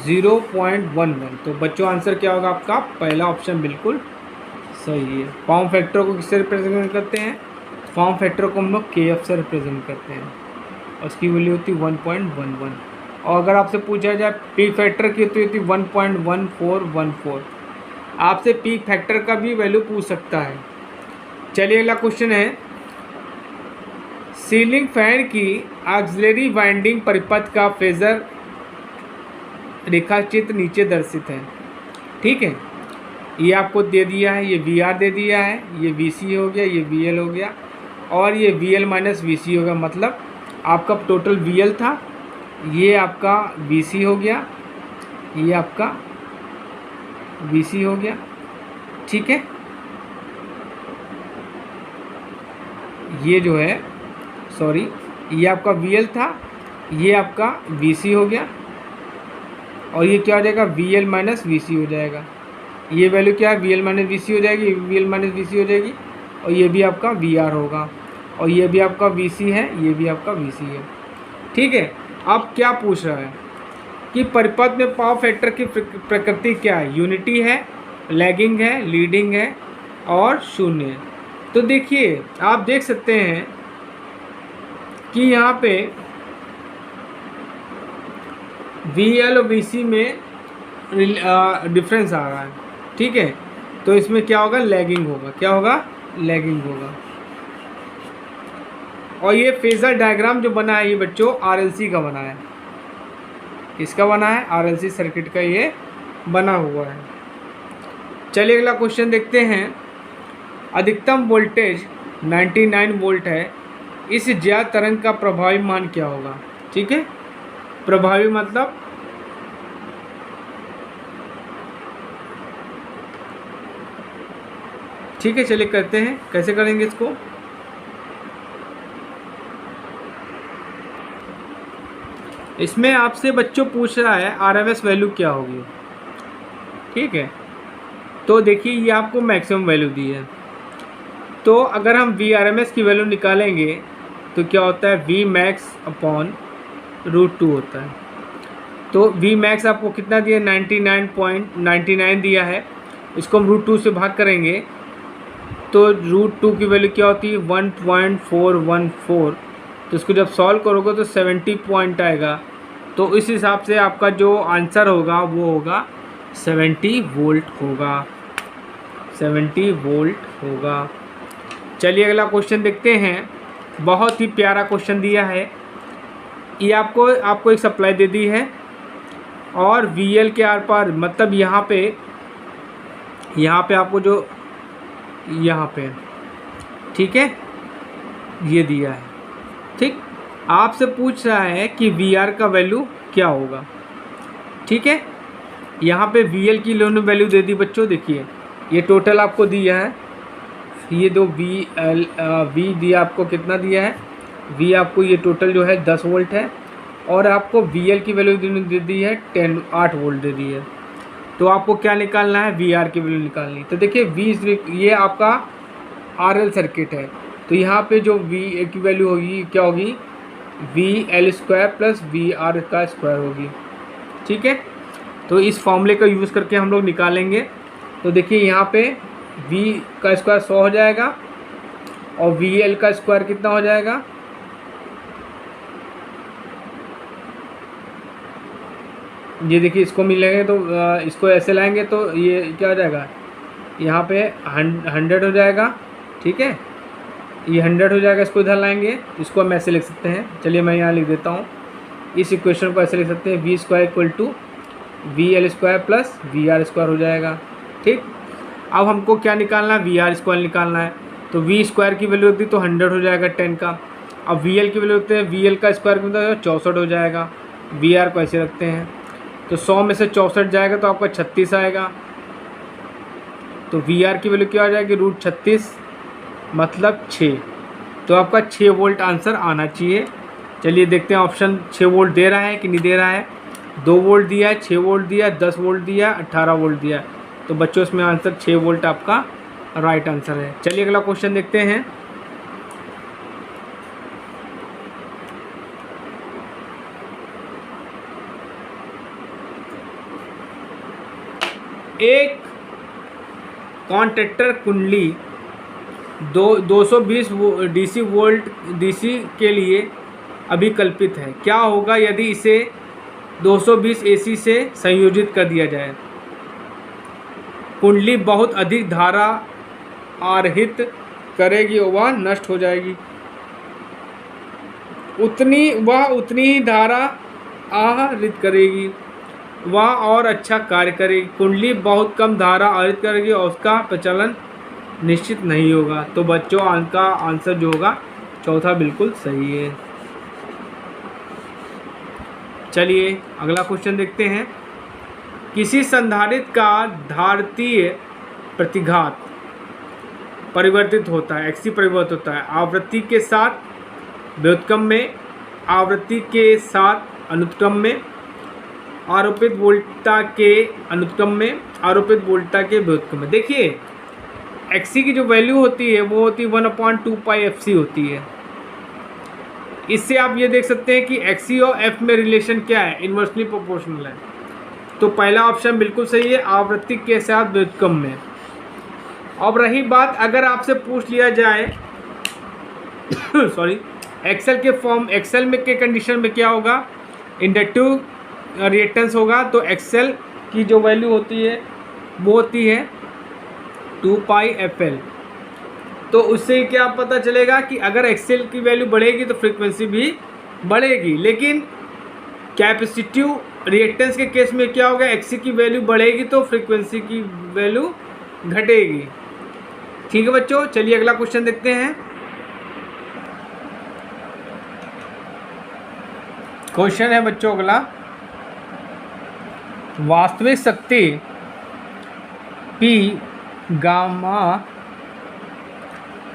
0.11। तो बच्चों आंसर क्या होगा आपका? पहला ऑप्शन बिल्कुल सही है। फॉर्म फैक्टर को किससे रिप्रेजेंट करते हैं? फॉर्म फैक्टर को हम लोग KF से रिप्रेजेंट करते हैं और उसकी वैल्यू होती है 1.11। और अगर आपसे पूछा जाए पीक फैक्टर की तो होती है 1.1414। आपसे पीक फैक्टर का भी वैल्यू पूछ सकता है। चलिए अगला क्वेश्चन है। सीलिंग फैन की ऑक्सिलरी वाइंडिंग परिपथ का फेजर रेखाचित्र नीचे दर्शित है। ठीक है, ये आपको दे दिया है, ये VR दे दिया है, ये VC हो गया, ये VL हो गया और ये VL माइनस VC हो गया। मतलब आपका टोटल VL था, ये आपका VC हो गया, ये आपका VC हो गया। ठीक है, ये जो है सॉरी ये आपका VL था, ये आपका VC हो गया और ये क्या हो जाएगा? VL माइनस VC हो जाएगा। ये वैल्यू क्या है? VL माइनस VC हो जाएगी, ये VL माइनस VC हो जाएगी और ये भी आपका VR होगा और ये भी आपका VC है, ये भी आपका VC है। ठीक है, अब क्या पूछ रहा है कि परिपथ में पावर फैक्टर की प्रकृति क्या है? यूनिटी है, लैगिंग है, लीडिंग है और शून्य है। तो देखिए आप देख सकते हैं कि यहाँ पे VL और VC में डिफरेंस आ रहा है। ठीक है, तो इसमें क्या होगा? लैगिंग होगा। क्या होगा? लैगिंग होगा। और ये फेजर डायग्राम जो बना है ये बच्चों RLC का बना है। किसका बना है? RLC सर्किट का ये बना हुआ है। चलिए अगला क्वेश्चन देखते हैं। अधिकतम वोल्टेज 99 वोल्ट है। इस ज्ञात तरंग का प्रभावी मान क्या होगा? ठीक है, प्रभावी मतलब ठीक है, चलिए करते हैं। कैसे करेंगे इसको? इसमें आपसे बच्चों पूछ रहा है RMS वैल्यू क्या होगी। ठीक है, तो देखिए ये आपको मैक्सिमम वैल्यू दी है। तो अगर हम VRMS की वैल्यू निकालेंगे तो क्या होता है? V max अपॉन √2 होता है। तो V max आपको कितना दिया? 99.99 दिया है। इसको हम √2 से भाग करेंगे तो √2 की वैल्यू क्या होती है? 1.414। तो इसको जब सॉल्व करोगे तो 70 पॉइंट आएगा। तो इस हिसाब से आपका जो आंसर होगा वो होगा 70 वोल्ट होगा। 70 वोल्ट होगा। चलिए अगला क्वेश्चन देखते हैं। बहुत ही प्यारा क्वेश्चन दिया है। ये आपको एक सप्लाई दे दी है और VL के आर पार मतलब यहाँ पे आपको जो यहाँ पे ठीक है ये दिया है। ठीक, आपसे पूछ रहा है कि VR का वैल्यू क्या होगा। ठीक है, यहाँ पे VL की लोन वैल्यू दे दी बच्चों। देखिए ये टोटल आपको दिया है, ये दो V दिया आपको कितना दिया है? V आपको ये टोटल जो है 10 वोल्ट है और आपको VL की वैल्यू दे दी है 8 वोल्ट दे दी है। तो आपको क्या निकालना है, VR की वैल्यू निकालनी। तो देखिए ये आपका RL सर्किट है, तो यहाँ पे जो V की वैल्यू होगी क्या होगी, VL² प्लस VR का स्क्वायर होगी। ठीक है, तो इस फॉर्मूले का यूज़ करके हम लोग निकालेंगे। तो देखिए यहाँ पे V का स्क्वायर 100 हो जाएगा और VL का स्क्वायर कितना हो जाएगा, ये देखिए इसको मिलेंगे तो इसको ऐसे लाएंगे तो ये क्या हो जाएगा, यहाँ पे 100 हो जाएगा। ठीक है, ये 100 हो जाएगा, इसको इधर लाएंगे, इसको हम ऐसे लिख सकते हैं। चलिए मैं यहाँ लिख देता हूँ, इस इक्वेशन को ऐसे लिख सकते हैं, V² = VL² प्लस VR² हो जाएगा। ठीक, अब हमको क्या निकालना है, VR² निकालना है। तो V² की वैल्यू होती तो 100 हो जाएगा 10 का। अब VL की वैल्यू होती है, VL का स्क्वायर कितना हो जाएगा, 64 हो जाएगा। VR को ऐसे रखते हैं, तो 100 में से 64 जाएगा तो आपका 36 आएगा। तो VR की वैल्यू क्या हो जाएगी, √36 मतलब 6। तो आपका 6 वोल्ट आंसर आना चाहिए। चलिए देखते हैं ऑप्शन 6 वोल्ट दे रहा है कि नहीं दे रहा है। 2 वोल्ट दिया है, 6 वोल्ट दिया है, 10 वोल्ट दिया है, 18 वोल्ट दिया है। तो बच्चों इसमें आंसर 6 वोल्ट आपका राइट आंसर है। चलिए अगला क्वेश्चन देखते हैं। एक कॉन्टैक्टर कुंडली 220 DC के लिए अभिकल्पित है। क्या होगा यदि इसे 220 AC से संयोजित कर दिया जाए। कुंडली बहुत अधिक धारा आहरित करेगी और वह नष्ट हो जाएगी। उतनी ही धारा आहरित करेगी, वह और अच्छा कार्य करेगी। कुंडली बहुत कम धारा आहरित करेगी और उसका प्रचलन निश्चित नहीं होगा। तो बच्चों का आंसर जो होगा चौथा बिल्कुल सही है। चलिए अगला क्वेश्चन देखते हैं। किसी संधारित्र का धारितीय प्रतिघात परिवर्तित होता है, XC परिवर्तित होता है आवृत्ति के साथ व्युत्क्रम में, आवृत्ति के साथ अनुत्क्रम में, आरोपित वोल्टता के अनुत्क्रम में, आरोपित वोल्टता के व्युत्क्रम में। देखिए XC की जो वैल्यू होती है वो होती है 1/2 पाई FC होती है। इससे आप ये देख सकते हैं कि XC और F में रिलेशन क्या है, इन्वर्सली प्रोपोर्शनल है। तो पहला ऑप्शन बिल्कुल सही है, आवृत्ति के साथ व्युत्क्रम में। अब रही बात, अगर आपसे पूछ लिया जाए सॉरी एक्सेल में के कंडीशन में क्या होगा, इंडक्टिव रिएक्टेंस होगा। तो एक्सेल की जो वैल्यू होती है वो होती है 2 पाई FL। तो उससे क्या पता चलेगा कि अगर एक्सेल की वैल्यू बढ़ेगी तो फ्रीक्वेंसी भी बढ़ेगी। लेकिन कैपेसिटिव रिएक्टेंस के केस में क्या होगा, XC की वैल्यू बढ़ेगी तो फ्रीक्वेंसी की वैल्यू घटेगी। ठीक है बच्चों, चलिए अगला क्वेश्चन देखते हैं। क्वेश्चन है बच्चों अगला, वास्तविक शक्ति P गामा,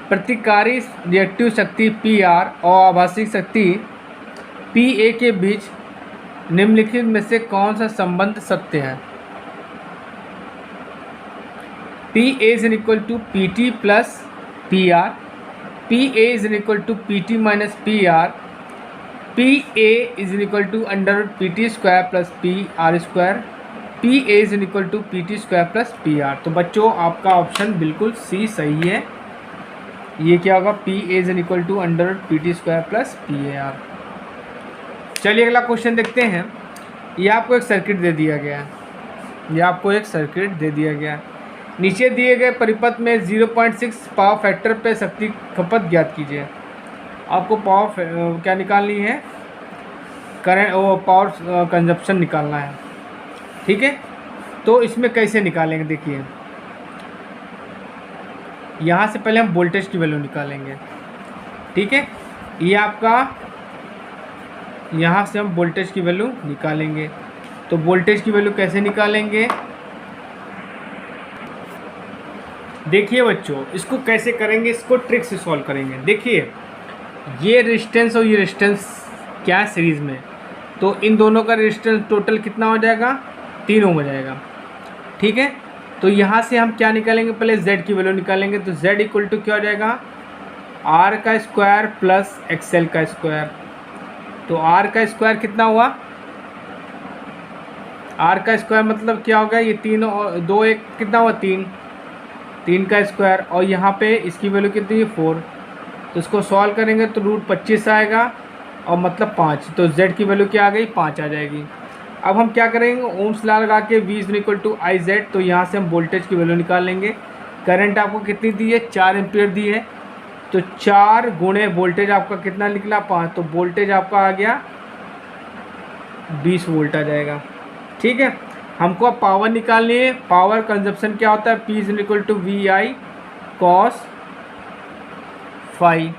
प्रतिकारी रिएक्टिव शक्ति PR और आभासी शक्ति PA के बीच निम्नलिखित में से कौन सा संबंध सत्य है। PA = PT + PR, PA = PT - PR, PA = √PT² + PR², PA = PT² + PR। तो बच्चों आपका ऑप्शन बिल्कुल C सही है। ये क्या होगा, PA = √PT² + PAR। चलिए अगला क्वेश्चन देखते हैं। ये आपको एक सर्किट दे दिया गया है, नीचे दिए गए परिपथ में 0.6 पावर फैक्टर पे शक्ति खपत ज्ञात कीजिए। आपको पावर क्या निकालनी है, करंट और पावर कंजप्शन निकालना है। ठीक है, तो इसमें कैसे निकालेंगे, देखिए यहाँ से पहले हम वोल्टेज की वैल्यू निकालेंगे। ठीक है, ये आपका यहाँ से हम वोल्टेज की वैल्यू निकालेंगे। तो वोल्टेज की वैल्यू कैसे निकालेंगे, देखिए बच्चों इसको कैसे करेंगे, इसको ट्रिक से सॉल्व करेंगे। देखिए ये रेजिस्टेंस और ये रेजिस्टेंस क्या है, सीरीज़ में। तो इन दोनों का रेजिस्टेंस टोटल कितना हो जाएगा, 3 ओम हो जाएगा। ठीक है, तो यहाँ से हम क्या निकालेंगे, पहले Z की वैल्यू निकालेंगे। तो Z इक्वल टू क्या हो जाएगा, R का स्क्वायर प्लस XL का स्क्वायर। तो R का स्क्वायर कितना हुआ, R का स्क्वायर मतलब क्या होगा, ये 3 और 2 1 कितना हुआ, 3 का स्क्वायर, और यहाँ पे इसकी वैल्यू कितनी है, 4। तो इसको सॉल्व करेंगे तो रूट 25 आएगा और मतलब 5। तो Z की वैल्यू क्या आ गई, 5 आ जाएगी। अब हम क्या करेंगे, ओम्स लॉ लगा के V is equal to IZ। तो यहाँ से हम वोल्टेज की वैल्यू निकाल लेंगे। करंट आपको कितनी दी है, 4 एम्पियर दी है। तो 4 गुणे वोल्टेज आपका कितना निकला, 5। तो वोल्टेज आपका आ गया 20 वोल्ट आ जाएगा। ठीक है, हमको अब पावर निकालनी है। पावर कंजप्शन क्या होता है, P is equal to VI cos phi.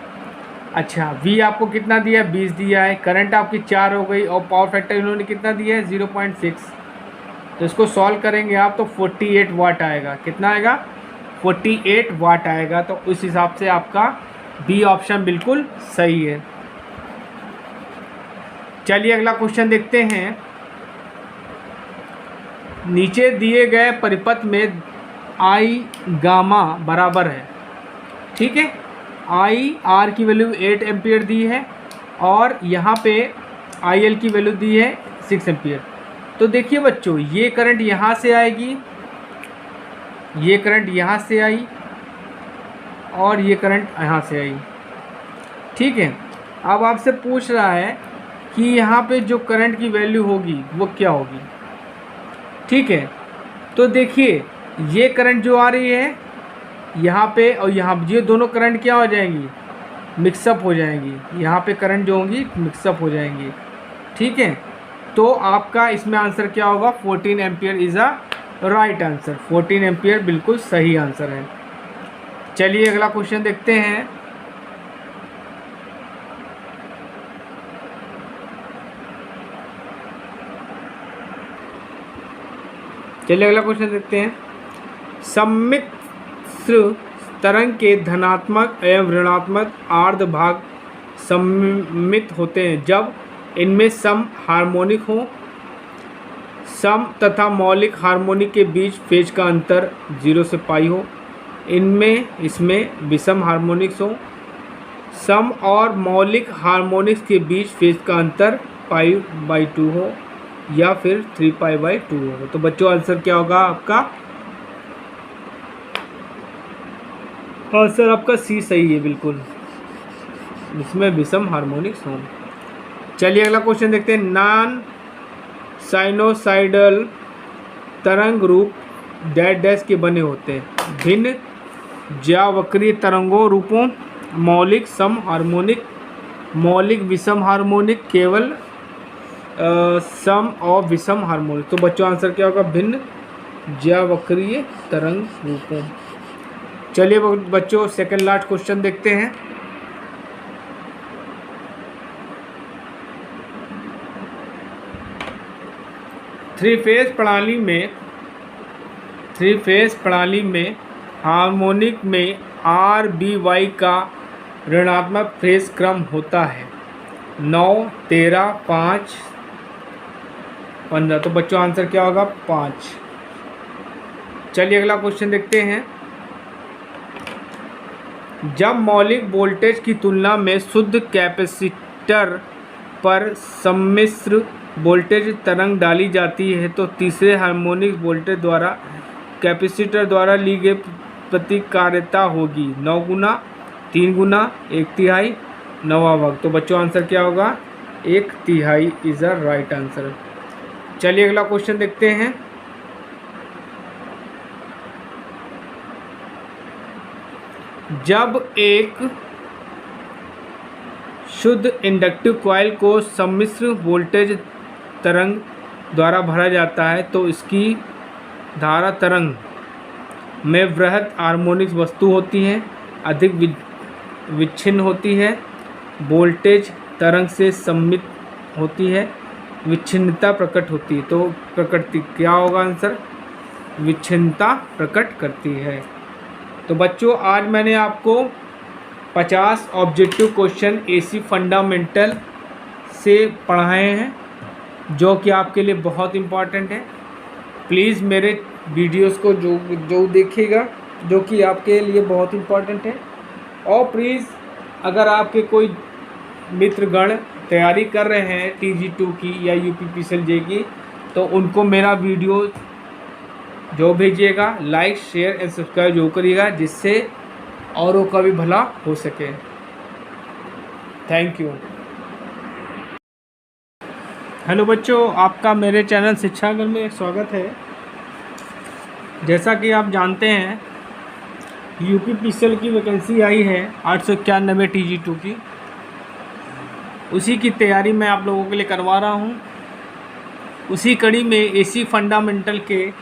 अच्छा, V आपको कितना दिया है, 20 दिया है। करंट आपकी 4 हो गई और पावर फैक्टर इन्होंने कितना दिया है, 0.6। तो इसको सॉल्व करेंगे आप तो 48 वाट आएगा। कितना आएगा, 48 वाट आएगा। तो उस हिसाब से आपका बी ऑप्शन बिल्कुल सही है। चलिए अगला क्वेश्चन देखते हैं। नीचे दिए गए परिपथ में आई गामा बराबर है। ठीक है, आई आर की वैल्यू 8 एम्पियर दी है और यहाँ पे आई एल की वैल्यू दी है 6 एम्पियर। तो देखिए बच्चों, ये करंट यहाँ से आएगी, ये करंट यहाँ से आई और ये करंट यहाँ से आई। ठीक है, अब आपसे पूछ रहा है कि यहाँ पे जो करंट की वैल्यू होगी वो क्या होगी। ठीक है, तो देखिए ये करंट जो आ रही है यहाँ पे और यहाँ, ये दोनों करंट क्या हो जाएंगी, मिक्सअप हो जाएंगी। यहाँ पे करंट जो होंगी मिक्सअप हो जाएंगी। ठीक है, तो आपका इसमें आंसर क्या होगा, 14 ampere is a right answer. 14 ampere बिल्कुल सही आंसर है। चलिए अगला क्वेश्चन देखते हैं। चलिए अगला क्वेश्चन देखते हैं। सम्मिश्र तरंग के धनात्मक एवं ऋणात्मक आर्ध भाग सम्मित होते हैं जब इनमें सम हार्मोनिक हो, सम तथा मौलिक हार्मोनिक के बीच फेज का अंतर 0 से पाई हो, इसमें विषम हार्मोनिक्स हो, सम और मौलिक हार्मोनिक्स के बीच फेज का अंतर π/2 हो या फिर 3π/2 हो। तो बच्चों आंसर क्या होगा आपका, आंसर आपका सी सही है बिल्कुल, इसमें विषम हार्मोनिक्स हो। चलिए अगला क्वेश्चन देखते हैं। नॉन साइनोसाइडल तरंग रूप डैश डैश के बने होते हैं। भिन्न ज्यावक्रीय तरंगों रूपों, मौलिक सम हार्मोनिक, मौलिक विषम हार्मोनिक, केवल सम और विषम हार्मोनिक। तो बच्चों आंसर क्या होगा, भिन्न ज्यावक्रीय तरंग रूपों। चलिए बच्चों सेकंड लास्ट क्वेश्चन देखते हैं। थ्री फेज प्रणाली में हार्मोनिक में आर बी वाई का ऋणात्मक फेज क्रम होता है 9, 13, 5, 15। तो बच्चों आंसर क्या होगा, 5। चलिए अगला क्वेश्चन देखते हैं। जब मौलिक वोल्टेज की तुलना में शुद्ध कैपेसिटर पर सम्मिश्र वोल्टेज तरंग डाली जाती है तो तीसरे हार्मोनिक वोल्टेज द्वारा कैपेसिटर द्वारा ली गई प्रतिकार्यता होगी 9 गुना, 3 गुना, 1/3, 9वां भाग। तो बच्चों आंसर क्या होगा, 1/3 इज अ राइट आंसर। चलिए अगला क्वेश्चन देखते हैं। जब एक शुद्ध इंडक्टिव कॉइल को सम्मिश्र वोल्टेज तरंग द्वारा भरा जाता है तो इसकी धारा तरंग में बृहद हार्मोनिक वस्तु होती हैं, अधिक विच्छिन्न होती है, वोल्टेज तरंग से सम्मित होती है, विच्छिन्नता प्रकट होती है। तो प्रकृति क्या होगा आंसर, विच्छिन्नता प्रकट करती है। तो बच्चों आज मैंने आपको 50 ऑब्जेक्टिव क्वेश्चन एसी फंडामेंटल से पढ़ाए हैं जो कि आपके लिए बहुत इम्पॉर्टेंट है। प्लीज़ मेरे वीडियोस को जो देखिएगा, जो कि आपके लिए बहुत इम्पॉर्टेंट है। और प्लीज़ अगर आपके कोई मित्रगण तैयारी कर रहे हैं TG2 की या UPPCL की, तो उनको मेरा वीडियो जो भेजिएगा लाइक शेयर एंड सब्सक्राइब जो करिएगा, जिससे औरों का भी भला हो सके। Thank you. हेलो बच्चों, आपका मेरे चैनल शिक्षागर में स्वागत है। जैसा कि आप जानते हैं UPPCL की वैकेंसी आई है 891 TG2 की, उसी की तैयारी मैं आप लोगों के लिए करवा रहा हूँ। उसी कड़ी में AC फंडामेंटल के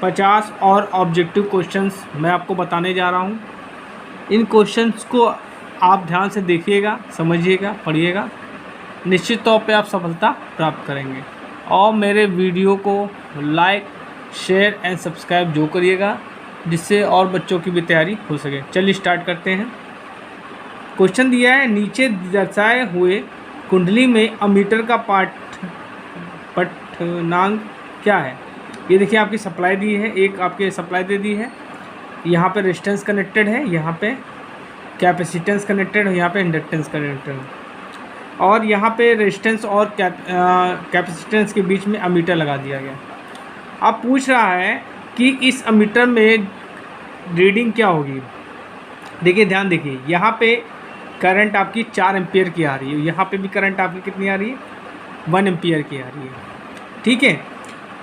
50 और ऑब्जेक्टिव क्वेश्चंस मैं आपको बताने जा रहा हूँ। इन क्वेश्चंस को आप ध्यान से देखिएगा, समझिएगा, पढ़िएगा, निश्चित तौर पे आप सफलता प्राप्त करेंगे। और मेरे वीडियो को लाइक शेयर एंड सब्सक्राइब जो करिएगा, जिससे और बच्चों की भी तैयारी हो सके। चलिए स्टार्ट करते हैं। क्वेश्चन दिया है, नीचे दर्शाए हुए कुंडली में अमीटर का पठनांक क्या है। ये देखिए आपकी सप्लाई दी है, एक आपके सप्लाई दे दी है, यहाँ पे रेजिस्टेंस कनेक्टेड है, यहाँ पे कैपेसिटेंस कनेक्टेड है, यहाँ पे इंडक्टेंस कनेक्टेड है, और यहाँ पे रेजिस्टेंस और कैपेसिटेंस के बीच में अमीटर लगा दिया गया। अब पूछ रहा है कि इस अमीटर में रीडिंग क्या होगी। देखिए ध्यान देखिए, यहाँ पे करंट आपकी 4 एम्पियर की आ रही है, यहाँ पे भी करंट आपकी कितनी आ रही है, 1 एम्पियर की आ रही है। ठीक है,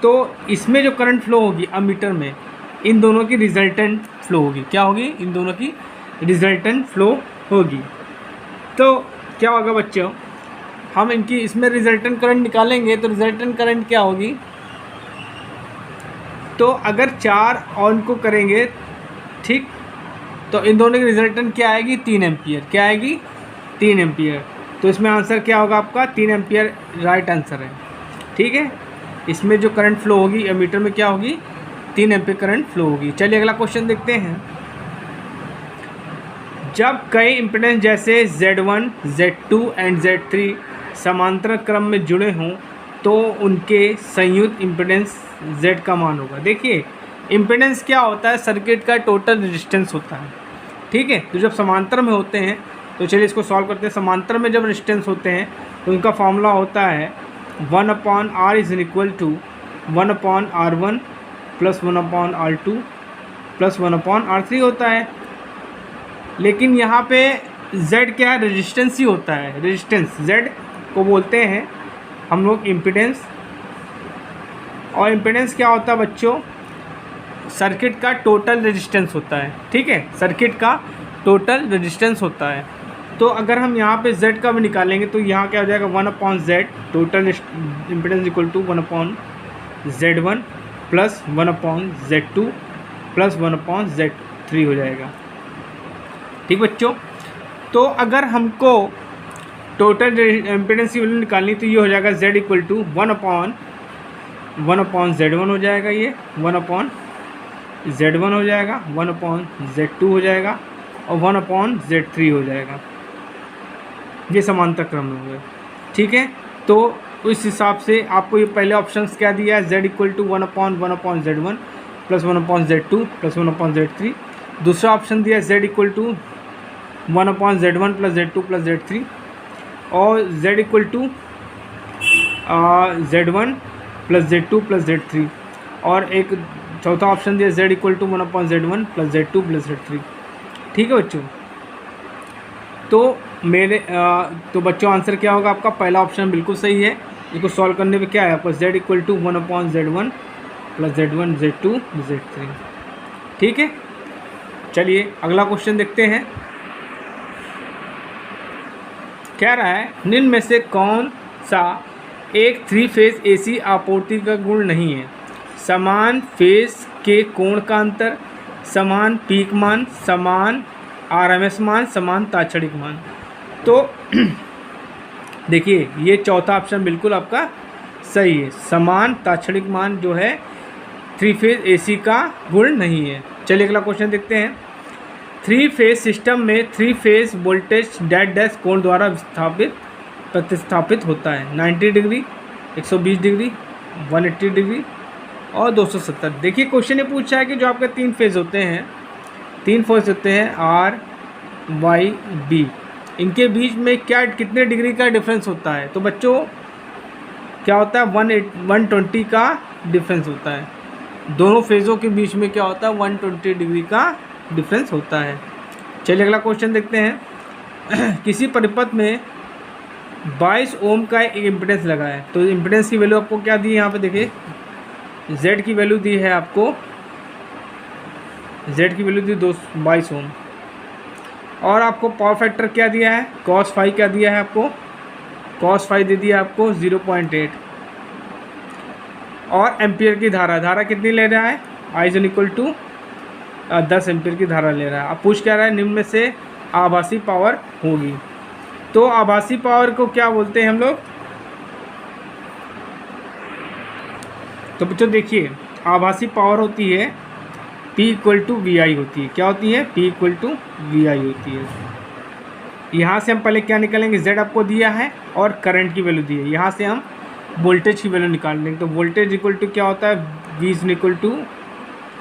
तो इसमें जो करंट फ्लो होगी अमीटर में, इन दोनों की रिजल्टेंट फ्लो होगी। क्या होगी? इन दोनों की रिजल्टेंट फ्लो होगी। तो क्या होगा बच्चों, हम इनकी इसमें रिजल्टेंट करंट निकालेंगे तो रिजल्टेंट करंट क्या होगी, तो अगर 4 ऑन को करेंगे, ठीक, तो इन दोनों की रिजल्टेंट क्या आएगी, 3 एम्पियर। क्या आएगी? 3 एम्पियर। तो इसमें आंसर क्या होगा आपका? 3 एम्पियर राइट आंसर है। ठीक है, इसमें जो करंट फ्लो होगी एमीटर में क्या होगी, 3 एम्पियर करंट फ्लो होगी। चलिए अगला क्वेश्चन देखते हैं। जब कई इम्पीडेंस जैसे Z1, Z2 एंड Z3 समांतर क्रम में जुड़े हों तो उनके संयुक्त इम्पीडेंस Z का मान होगा। देखिए इम्पीडेंस क्या होता है, सर्किट का टोटल रेजिस्टेंस होता है। ठीक है, तो जब समांतर में होते हैं, तो चलिए इसको सॉल्व करते हैं। समांतर में जब रेजिस्टेंस होते हैं तो उनका फॉर्मूला होता है 1/R is equal to 1/R1 plus 1/R2 plus 1/R3 होता है। लेकिन यहाँ पे Z क्या है, रेजिस्टेंस ही होता है। रेजिस्टेंस Z को बोलते हैं हम लोग इम्पीडेंस। और इम्पीडेंस क्या होता है बच्चों, सर्किट का टोटल रेजिस्टेंस होता है। ठीक है, सर्किट का टोटल रेजिस्टेंस होता है। तो अगर हम यहाँ पे Z का भी निकालेंगे तो यहाँ क्या हो जाएगा, 1/Z total impedance equal to 1/Z1 plus 1/Z2 plus 1/Z3 हो जाएगा। ठीक बच्चों, तो अगर हमको टोटल इम्पीडेंस की वैल्यू निकालनी तो ये हो जाएगा Z इक्वल टू 1/Z1 हो जाएगा, ये 1/Z1 हो जाएगा, 1/Z2 हो जाएगा और 1/Z3 हो जाएगा। ये समांतर क्रम में हो गए। ठीक है, तो उस हिसाब से आपको ये पहले ऑप्शंस क्या दिया है, Z equal to 1/1/Z1 plus 1/Z2 plus 1/Z3। दूसरा ऑप्शन दिया Z equal to 1/Z1 plus Z2 plus Z3 और Z equal to Z1 plus Z2 plus Z3 और एक चौथा ऑप्शन दिया Z equal to 1/Z1 plus Z2 plus Z3। ठीक है बच्चों, तो तो बच्चों आंसर क्या होगा आपका, पहला ऑप्शन बिल्कुल सही है। इसको सॉल्व करने पे क्या है आपका, Z equal to 1/Z1 plus Z1 Z2 Z3। ठीक है, चलिए अगला क्वेश्चन देखते हैं। कह रहा है निम्न में से कौन सा एक 3 फेज AC आपूर्ति का गुण नहीं है। समान फेज के कोण का अंतर, समान पीक मान, समान RMS मान, समान ताक्षणिक मान। तो देखिए ये चौथा ऑप्शन बिल्कुल आपका सही है। समान ताक्षणिक मान जो है 3 फेज AC का गुण नहीं है। चलिए अगला क्वेश्चन देखते हैं। 3 फेज सिस्टम में 3 फेज वोल्टेज डैश डैश कोण द्वारा प्रतिस्थापित होता है। 90 डिग्री, 120 डिग्री, 180 डिग्री और 270। देखिए क्वेश्चन ये पूछा है कि जो आपके 3 फेज़ होते हैं, 3 फेज़ होते हैं आर वाई बी, इनके बीच में क्या कितने डिग्री का डिफरेंस होता है। तो बच्चों क्या होता है 120 का डिफरेंस होता है, दोनों फेज़ों के बीच में क्या होता है 120 डिग्री का डिफरेंस होता है। चलिए अगला क्वेश्चन देखते हैं। किसी परिपथ में 22 ओम का एक इम्पीडेंस लगा है, तो इम्पीडेंस की वैल्यू आपको क्या दी है, यहाँ पे देखिए Z की वैल्यू दी है आपको, Z की वैल्यू दी 22 ओम, और आपको पावर फैक्टर क्या दिया है, cos फाई क्या दिया है आपको, cos फाई दे दिया आपको 0.8, और एम्पियर की धारा कितनी ले रहा है, I is equal to 10 ampere की धारा ले रहा है। अब पूछ क्या रहा है, निम्न में से आभासी पावर होगी। तो आभासी पावर को क्या बोलते हैं हम लोग, तो बच्चों देखिए आभासी पावर होती है P इक्वल टू वी आई होती है। क्या होती है, P इक्वल टू वी आई होती है। यहाँ से हम पहले क्या निकालेंगे, Z आपको दिया है और करंट की वैल्यू दी है, यहाँ से हम वोल्टेज की वैल्यू निकाल लेंगे। तो वोल्टेज इक्वल टू क्या होता है, V is equal to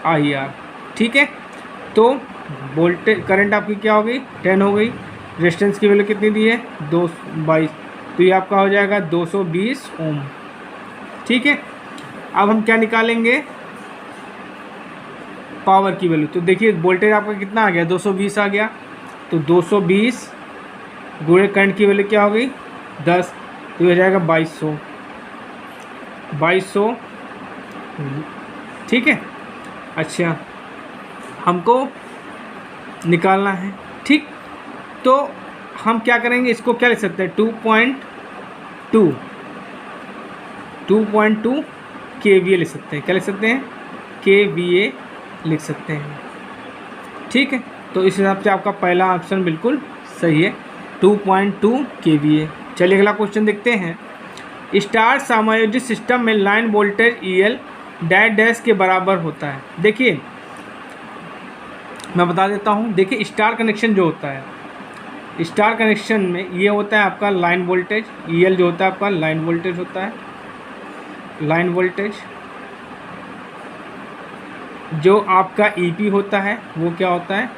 I R. ठीक है, तो वोल्टेज करंट आपकी क्या हो गई 10 हो गई, रेजिस्टेंस की वैल्यू कितनी दी है 222, तो ये आपका हो जाएगा 220 ओम। ठीक है, अब हम क्या निकालेंगे, पावर की वैल्यू। तो देखिए वोल्टेज आपका कितना आ गया 220 आ गया, तो 220 गुणे करंट की वैल्यू क्या हो गई 10, तो ये हो जाएगा 2200। ठीक है, अच्छा हमको निकालना है। ठीक, तो हम क्या करेंगे, इसको क्या लिख सकते हैं 2.2 kVA लिख सकते हैं। क्या लिख सकते हैं, kVA लिख सकते हैं। ठीक है, तो इस हिसाब से आपका पहला ऑप्शन बिल्कुल सही है, 2.2 kVA। चलिए अगला क्वेश्चन देखते हैं। स्टार समायोजित सिस्टम में लाइन वोल्टेज EL डैश के बराबर होता है। देखिए मैं बता देता हूँ, देखिए स्टार कनेक्शन जो होता है, स्टार कनेक्शन में ये होता है आपका लाइन वोल्टेज, EL जो होता है आपका लाइन वोल्टेज होता है। लाइन वोल्टेज जो आपका EP होता है वो क्या होता है,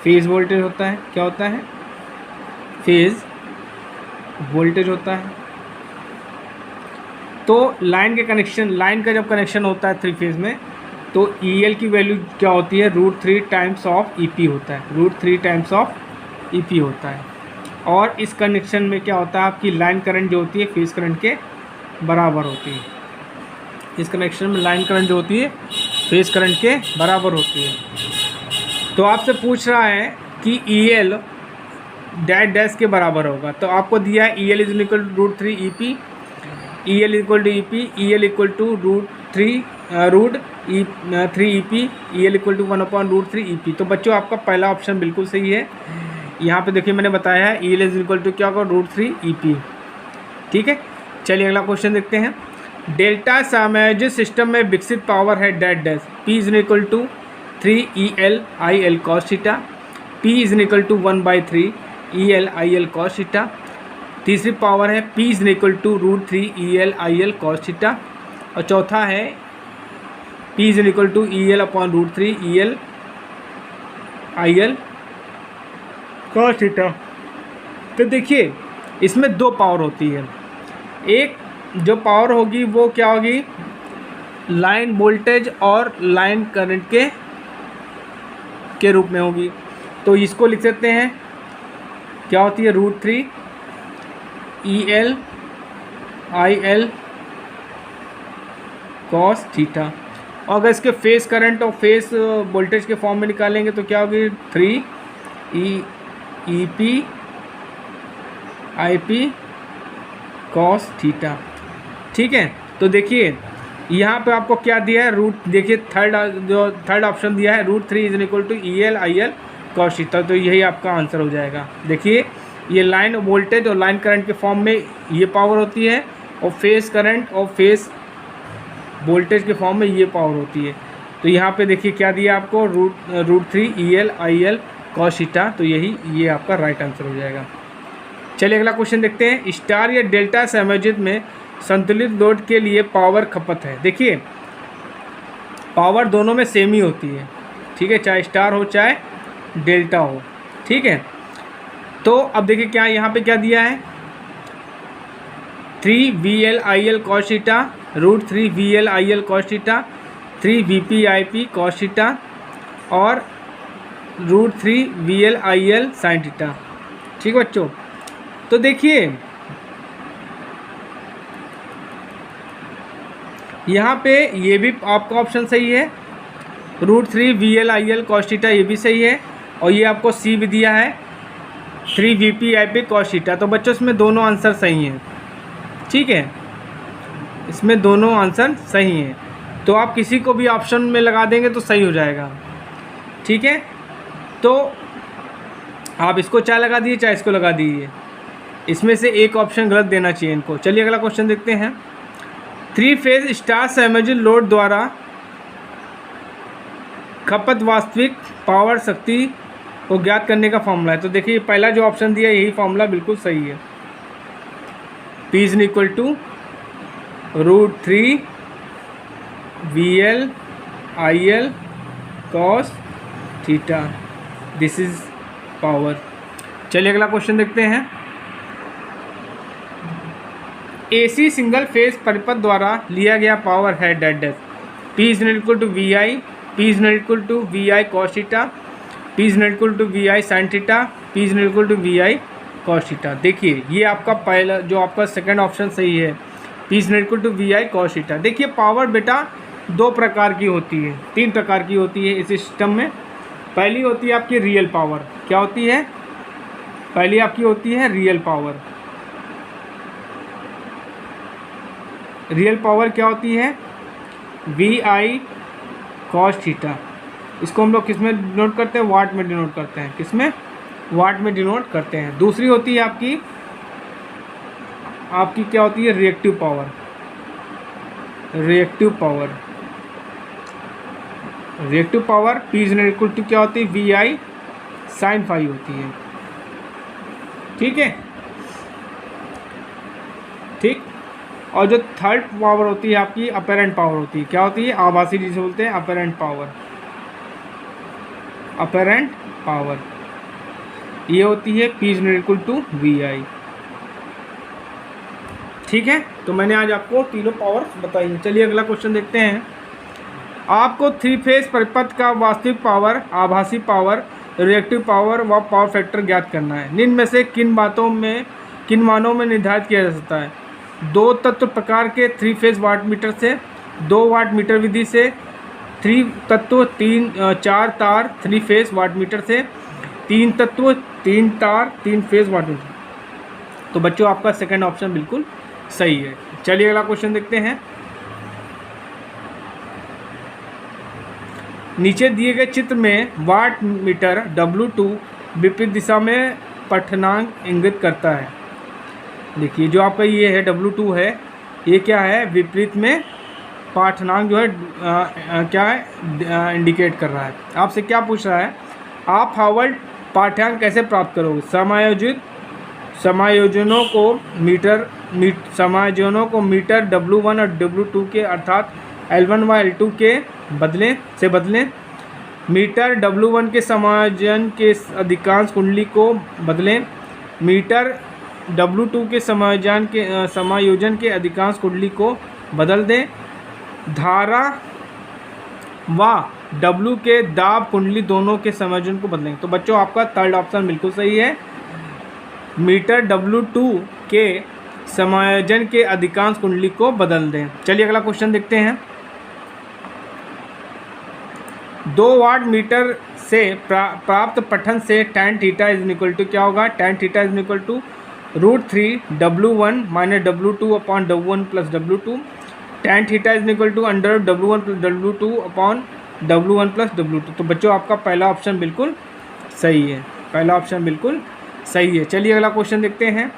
फेज वोल्टेज होता है। क्या होता है, फेज वोल्टेज होता है। तो लाइन के कनेक्शन, लाइन का जब कनेक्शन होता है 3 फेज में, तो EL की वैल्यू क्या होती है, √3 टाइम्स ऑफ EP होता है, √3 टाइम्स ऑफ EP होता है। और इस कनेक्शन में क्या होता है, आपकी लाइन करंट जो होती है फेज करंट के बराबर होती है। इस कनेक्शन में लाइन करंट जो होती है फेज करंट के बराबर होती है। तो आपसे पूछ रहा है कि EL डैश के बराबर होगा, तो आपको दिया है EL is equal to √3 EP, EL equal to EP, EL equal to √3 EP, EL equal to 1/√3 EP। तो बच्चों आपका पहला ऑप्शन बिल्कुल सही है। यहाँ पे देखिए मैंने बताया है EL इज इक्वल टू क्या होगा √3 EP। ठीक है, चलिए अगला क्वेश्चन देखते हैं। डेल्टा समायोजित सिस्टम में विकसित पावर है dash, P is equal to 3 EL IL cos theta, P is equal to 1/3 EL IL cos theta. तीसरी पावर है P is equal to √3 EL IL cos theta, और चौथा है P is equal to EL/√3 EL IL cos theta. तो देखिए इसमें 2 power होती है, एक जो पावर होगी वो क्या होगी, लाइन वोल्टेज और लाइन करंट के रूप में होगी। तो इसको लिख सकते हैं क्या होती है, √3 EL IL cos थीटा। और अगर इसके फेस करंट और फेस वोल्टेज के फॉर्म में निकालेंगे तो क्या होगी 3 EP IP cos थीटा। ठीक है, तो देखिए यहाँ पे आपको क्या दिया है, देखिए थर्ड ऑप्शन दिया है √3 is equal to EL IL cos theta. तो यही आपका आंसर हो जाएगा। देखिए ये लाइन वोल्टेज और लाइन करंट के फॉर्म में ये पावर होती है, और फेस करंट और फेस वोल्टेज के फॉर्म में ये पावर होती है। तो यहाँ पे देखिए क्या दिया आपको, √3 EL IL cos थीटा। तो ये आपका राइट आंसर हो जाएगा। चलिए अगला क्वेश्चन देखते हैं। स्टार या डेल्टा समायोजित में संतुलित लोड के लिए पावर खपत है। देखिए पावर दोनों में सेम ही होती है, ठीक है, चाहे स्टार हो चाहे डेल्टा हो, ठीक है। तो अब देखिए क्या यहाँ पे क्या दिया है, 3VL/IL cos theta √3VL/IL cos theta, 3VP/IP cos theta और √3VL/IL sin थीटा, ठीक है बच्चों। तो देखिए यहाँ पे ये भी आपका ऑप्शन सही है, √3VL/IL cos थीटा ये भी सही है, और ये आपको सी भी दिया है 3VP/IP cos थीटा। तो बच्चों इसमें दोनों आंसर सही हैं, ठीक है, इसमें दोनों आंसर सही हैं। तो आप किसी को भी ऑप्शन में लगा देंगे तो सही हो जाएगा, ठीक है। तो आप इसको चाहे लगा दीजिए चाहे इसको लगा दीजिए, इसमें से एक ऑप्शन गलत देना चाहिए इनको। चलिए अगला क्वेश्चन देखते हैं। 3 फेज स्टार संयोजन लोड द्वारा खपत वास्तविक पावर शक्ति को ज्ञात करने का फॉर्मूला है। तो देखिए पहला जो ऑप्शन दिया यही फॉर्मूला बिल्कुल सही है, P = √3VL/IL cos theta, this is power. चलिए अगला क्वेश्चन देखते हैं। AC सिंगल फेज परिपथ द्वारा लिया गया पावर है dead dead, P = VI, P = VI cos theta, P = VI sin theta, P = VI cos theta. देखिए ये आपका पहला जो आपका सेकंड ऑप्शन सही है, P = VI cos थीटा। देखिए पावर बेटा दो प्रकार की होती है, तीन प्रकार की होती है इस सिस्टम में। पहली होती है आपकी रियल पावर, क्या होती है, पहली आपकी होती है रियल पावर। रियल पावर क्या होती है, VI cos थीटा। इसको हम लोग किस में डिनोट करते हैं, वाट में डिनोट करते हैं, किस में, वाट में डिनोट करते हैं। दूसरी होती है आपकी क्या होती है, reactive power. Reactive power P = क्या होती है, VI sin phi होती है, ठीक है, ठीक। और जो थर्ड पावर होती है आपकी अपरेंट पावर होती है, क्या होती है, आभासी जिसे बोलते हैं अपरेंट पावर। अपरेंट पावर ये होती है P = VI, ठीक है। तो मैंने आज आपको तीनों पावर बताई। चलिए अगला क्वेश्चन देखते हैं। आपको 3 फेज परिपथ का वास्तविक पावर, आभासी पावर, रिएक्टिव पावर व पावर फैक्टर ज्ञात करना है। निम्न में से किन मानों में निर्धारित किया जा सकता है। 2 तत्व प्रकार के 3 फेज वाटमीटर से, 2 वाट मीटर विधि से, 3 तत्व 4 तार 3 फेज वाटमीटर से, 3 तत्व 3 तार 3 फेज वाटमीटर। तो बच्चों आपका सेकंड ऑप्शन बिल्कुल सही है। चलिए अगला क्वेश्चन देखते हैं। नीचे दिए गए चित्र में वाट मीटर W2 विपरीत दिशा में पठनांक इंगित करता है। देखिए जो आपका ये है W2 है, ये क्या है, विपरीत में पाठनांक जो है क्या है, इंडिकेट कर रहा है। आपसे क्या पूछ रहा है, आप हावर्ड पाठ्यांक कैसे प्राप्त करोगे। समायोजनों को मीटर W1 और W2 के अर्थात L1 व L2 के बदलें। मीटर W1 के समायोजन के अधिकांश कुंडली को बदलें। मीटर W2 के समायोजन के अधिकांश कुंडली को बदल दें। धारा व W के दाब कुंडली दोनों के समायोजन को बदलें। तो बच्चों आपका थर्ड ऑप्शन बिल्कुल सही है, मीटर W2 के समायोजन के अधिकांश कुंडली को बदल दें। चलिए अगला क्वेश्चन देखते हैं। 2 वाट मीटर से प्राप्त पठन से tan थीटा = क्या होगा, tan theta = √3W1 - W2 upon W1 + W2। tan theta = √W1 + W2 upon W1 + W2। तो बच्चों आपका पहला ऑप्शन बिल्कुल सही है, पहला ऑप्शन बिल्कुल सही है। चलिए अगला क्वेश्चन देखते हैं।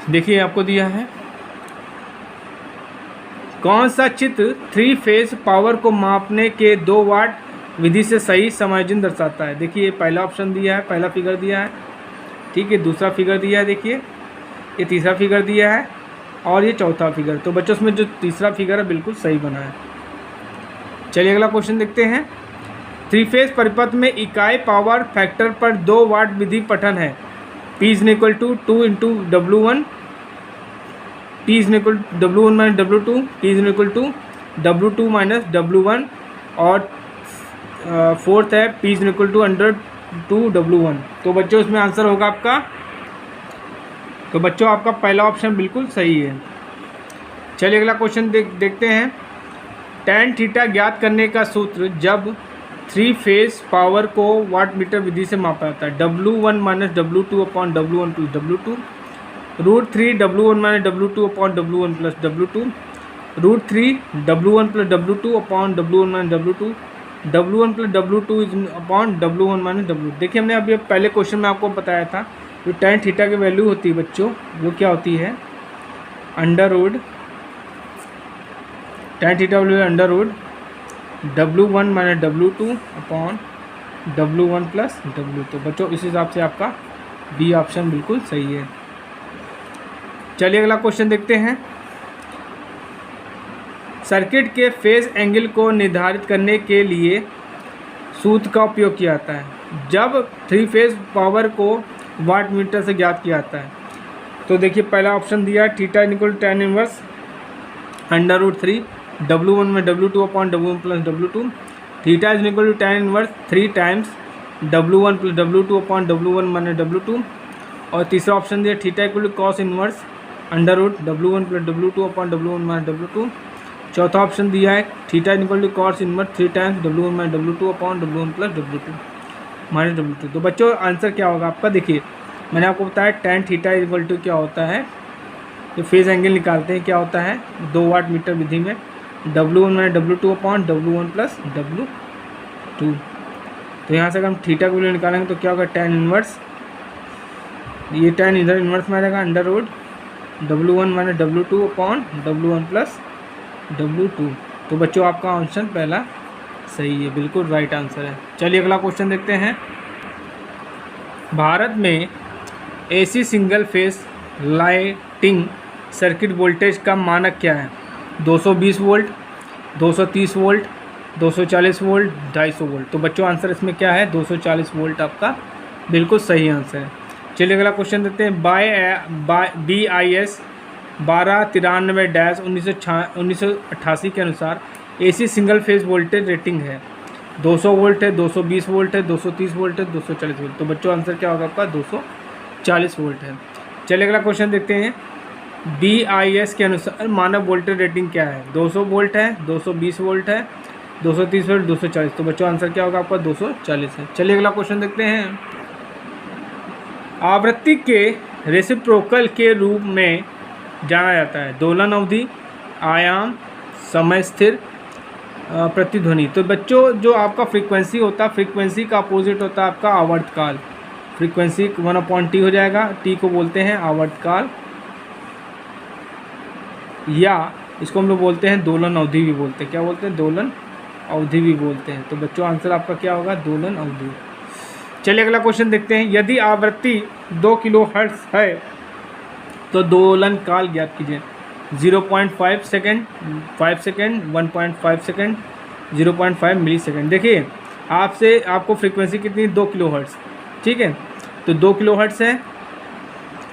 देखिए आपको दिया है, कौन सा चित्र 3 फेज पावर को मापने के 2 वाट विधि से सही समायोजन दर्शाता है। देखिए पहला ऑप्शन दिया है, पहला फिगर दिया है ठीक है, दूसरा फिगर दिया है, देखिए ये तीसरा फिगर दिया है और ये चौथा फिगर। तो बच्चों उसमें जो तीसरा फिगर है बिल्कुल सही बना है। चलिए अगला क्वेश्चन देखते हैं। 3 फेज परिपथ में इकाई पावर फैक्टर पर 2 वाट विधि पठन है। P is equal to 2 into W1, T is equal to W1 minus W2, T is equal to W2 minus W1 और फोर्थ है P is equal to under 2 W1। तो बच्चों इसमें आंसर होगा आपका, तो बच्चों आपका पहला ऑप्शन बिल्कुल सही है। चलिए अगला क्वेश्चन देखते हैं। tan थीटा ज्ञात करने का सूत्र जब 3 फेज पावर को वाट मीटर विधि से मापा जाता है। W1 minus W2 upon W1 plus W2, √3 W1 minus W2 upon W1 plus W2, √3 W1 plus W2 upon W1 minus W2, W1 plus W2 is upon W1 minus W। देखिए हमने अभी पहले question में आपको बताया था जो tan थीटा की वैल्यू होती है बच्चों, वो क्या होती है, under root tan theta value under root W1 minus W2 upon W1 plus W। तो बच्चों इस हिसाब से आपका बी ऑप्शन बिल्कुल सही है। चलिए अगला क्वेश्चन देखते हैं। सर्किट के फेज एंगल को निर्धारित करने के लिए सूत्र का उपयोग किया जाता है जब 3 फेज पावर को वाट मीटर से ज्ञात किया जाता है। तो देखिए पहला ऑप्शन दिया है theta equal to tan inverse under root 3 W1 में W2 upon W1 plus W2, theta is equal to tan inverse 3 times W1 plus W2 upon W1 minus W2, और तीसरा ऑप्शन दिया theta equal to cos inverse under root W1 plus W2 upon W1 minus W2। चौथा option दिया है theta equal to cos inverse 3 times W1 minus W2 upon W1 plus W2 minus W2। तो बच्चों answer क्या होगा आपका, देखिए मैंने आपको बताया tan थीटा इक्वल टू क्या होता है, जो फेज एंगल निकालते हैं क्या होता है 2 वाट मीटर विधि में W1 minus W2 upon W1 plus W2। तो यहाँ से अगर हम थीटा की वैल्यू निकालेंगे तो क्या होगा tan इनवर्स, ये tan इधर इनवर्स में आ जाएगा under root W1 minus W2 upon W1 plus W2। तो बच्चों आपका ऑप्शन पहला सही है, बिल्कुल राइट आंसर है। चलिए अगला क्वेश्चन देखते हैं। भारत में AC single phase lighting circuit voltage का मानक क्या है, 220 वोल्ट, 230 वोल्ट, 240 वोल्ट, 250 वोल्ट। तो बच्चों आंसर इसमें क्या है 240 वोल्ट आपका बिल्कुल सही आंसर है। चलिए अगला क्वेश्चन देखते हैं। BIS 1293-1988 के अनुसार AC single phase voltage rating है 200 वोल्ट है, 220 वोल्ट है, 230 वोल्ट है, 240 वोल्ट। तो बच्चों आंसर क्या होगा आपका 240 वोल्ट है। चलिए अगला क्वेश्चन देखते हैं। BIS के अनुसार मानक वोल्टेज रेटिंग क्या है, 200 वोल्ट है, 220 वोल्ट है, 230 वोल्ट, 240। तो बच्चों आंसर क्या होगा आपका 240 है। चलिए अगला क्वेश्चन देखते हैं। आवृत्ति के रेसिप्रोकल के रूप में जाना जाता है दोलन अवधि, आयाम, समय स्थिर, प्रतिध्वनि। तो बच्चों जो आपका फ्रीक्वेंसी होता है, फ्रीक्वेंसी का अपोजिट होता है आपका आवर्तकाल। फ्रीक्वेंसी 1/T हो जाएगा, टी को बोलते हैं आवर्तकाल, या इसको हम लोग बोलते हैं दोलन अवधि भी बोलते हैं। क्या बोलते हैं, दोलन अवधि भी बोलते हैं। तो बच्चों आंसर आपका क्या होगा दोलन अवधि। चलिए अगला क्वेश्चन देखते हैं। यदि आवृत्ति 2 किलोहर्ट्ज़ है तो दोलन काल ज्ञात कीजिए। 0.5 सेकेंड, 5 सेकेंड, 1.5 सेकेंड, 0.5 मिली सेकेंड। देखिए आपको फ्रीक्वेंसी कितनी 2 किलोहर्ट्ज़, ठीक है। तो 2 किलोहर्ट्ज़ है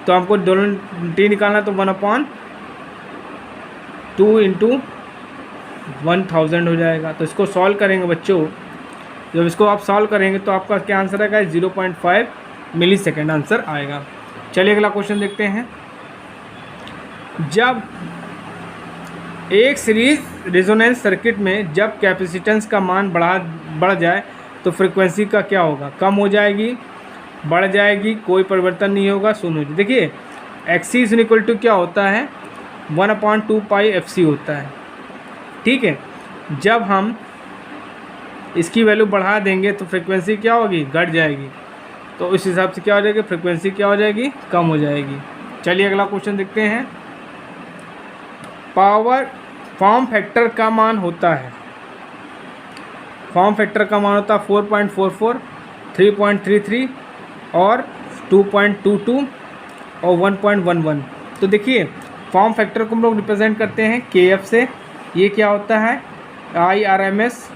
तो आपको दोलन टी निकालना, तो 1/2 इंटू 1000 हो जाएगा। तो इसको सॉल्व करेंगे बच्चों, जब इसको आप सॉल्व करेंगे तो आपका क्या आंसर आएगा 0.5 मिली सेकेंड आंसर आएगा। चलिए अगला क्वेश्चन देखते हैं। जब एक सीरीज रेजोनेंस सर्किट में जब कैपेसिटेंस का मान बढ़ जाए तो फ्रीक्वेंसी का क्या होगा, कम हो जाएगी, बढ़ जाएगी, कोई परिवर्तन नहीं होगा, शून्य हो जाएगी। देखिए XC इज इक्वल टू क्या होता है 1/2 पाई FC होता है, ठीक है। जब हम इसकी वैल्यू बढ़ा देंगे तो फ्रीक्वेंसी क्या होगी, घट जाएगी। तो इस हिसाब से क्या हो जाएगी, फ्रीक्वेंसी क्या हो जाएगी, कम हो जाएगी। चलिए अगला क्वेश्चन देखते हैं। पावर फॉर्म फैक्टर का मान होता है, फॉर्म फैक्टर का मान होता है 4.44, 3.33 और 2.22 और 1.11। तो देखिए फॉर्म फैक्टर को हम लोग रिप्रेजेंट करते हैं KF से। ये क्या होता है, IRMS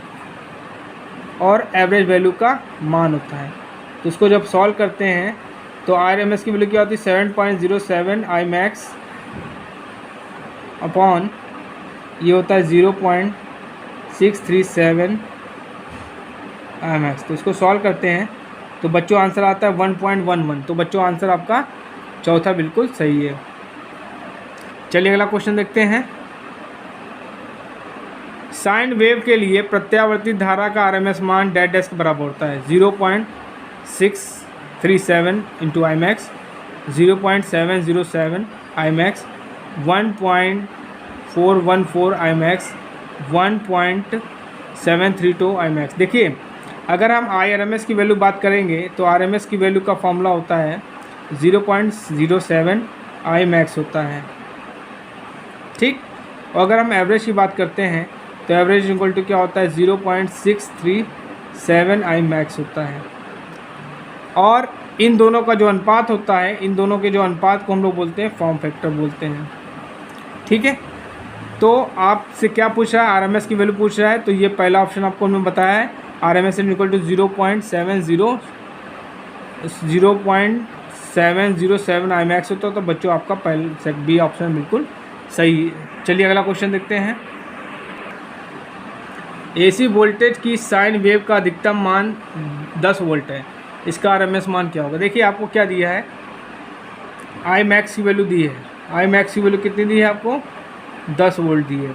और एवरेज वैल्यू का मान होता है। तो इसको जब सॉल्व करते हैं तो IRMS की वैल्यू क्या होती है 7.07 Imax अपॉन ये होता है 0.637 Imax। तो इसको सॉल्व करते हैं तो बच्चों आंसर आता है 1.11। तो बच्चों आंसर आपका चौथा बिल्कुल सही है। चलिए अगला क्वेश्चन देखते हैं। साइन वेव के लिए प्रत्यावर्ती धारा का RMS मान डैश डैश के बराबर होता है 0.637 into Imax, 0.707 Imax, 1.414 Imax, 1.732 Imax। देखिए अगर हम IRMS की वैल्यू बात करेंगे तो RMS की वैल्यू का फॉर्मूला होता है 0.07 Imax होता है, ठीक। और अगर हम एवरेज की बात करते हैं तो एवरेज इक्वल टू क्या होता है 0.637 Imax होता है। और इन दोनों का जो अनुपात होता है, इन दोनों के जो अनुपात को हम लोग बोलते हैं फॉर्म फैक्टर बोलते हैं, ठीक है। तो आपसे क्या पूछ रहा है, RMS की वैल्यू पूछ रहा है। तो ये पहला ऑप्शन आपको हमने बताया है RMS इक्वल टू 0.707 Imax होता है। तो बच्चों आपका पहले बी ऑप्शन बिल्कुल सही है। चलिए अगला क्वेश्चन देखते हैं। AC वोल्टेज की साइन वेव का अधिकतम मान 10 वोल्ट है, इसका RMS मान क्या होगा। देखिए आपको क्या दिया है, Imax की वैल्यू दी है। Imax की वैल्यू कितनी दी है आपको, 10 वोल्ट दी है।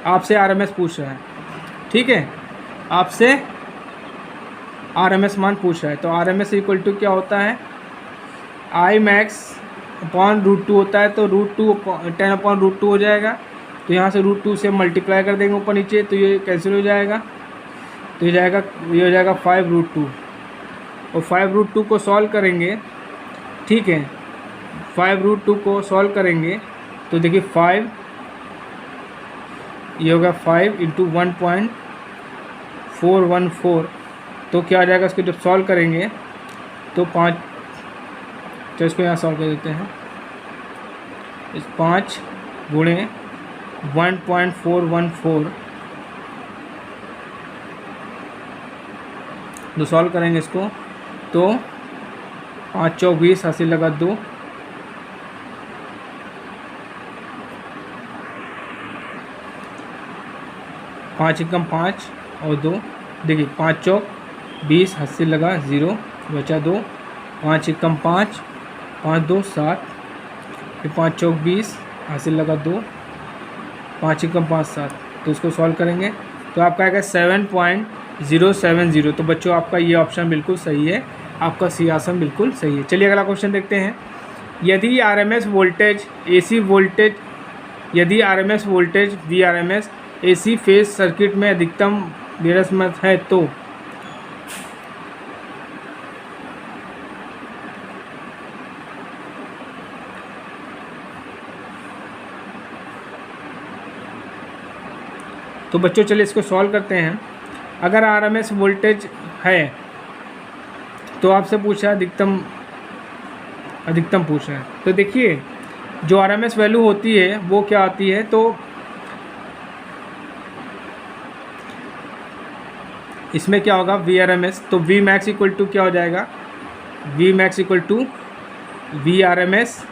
आपसे RMS पूछ रहा है, ठीक है, आपसे RMS मान पूछ रहा है। तो RMS इक्वल टू क्या होता है, Imax अपॉन √2 होता है। तो √2 10 अपॉन √2 हो जाएगा। तो यहाँ से √2 से मल्टीप्लाई कर देंगे ऊपर नीचे, तो ये कैंसिल हो जाएगा। तो ये हो जाएगा 5√2 और 5√2 को सॉल्व करेंगे, ठीक है। 5√2 को सॉल्व करेंगे तो देखिए 5 ये होगा 5 इंटू 1.414। तो क्या आ जाएगा, इसको जब सॉल्व करेंगे तो 5, तो इसको यहाँ सॉल्व कर देते हैं। इस 5 गुणे 1.414 तो सॉल्व करेंगे इसको तो 5 चौक 20 हासिल लगा 2, 5 एकम 5 और 2। देखिए 5 चौक 20 हासिल लगा 0 बचा 2, 5 एकम 5, 5 2 7, फिर 5 चौक 20 हासिल लगा 2, 5 एकम 5 7। तो इसको सॉल्व करेंगे तो आपका आएगा 7.070। तो बच्चों आपका ये ऑप्शन बिल्कुल सही है, आपका सी ऑप्शन बिल्कुल सही है। चलिए अगला क्वेश्चन देखते हैं। यदि RMS voltage VRMS AC phase circuit में अधिकतम विरस्मत है तो बच्चों चलिए इसको सॉल्व करते हैं। अगर RMS वोल्टेज है तो आपसे पूछा अधिकतम पूछ रहा है। तो देखिए जो RMS वैल्यू होती है वो क्या आती है, तो इसमें क्या होगा VRMS, तो Vmax इक्वल टू क्या हो जाएगा, Vmax equal to VRMS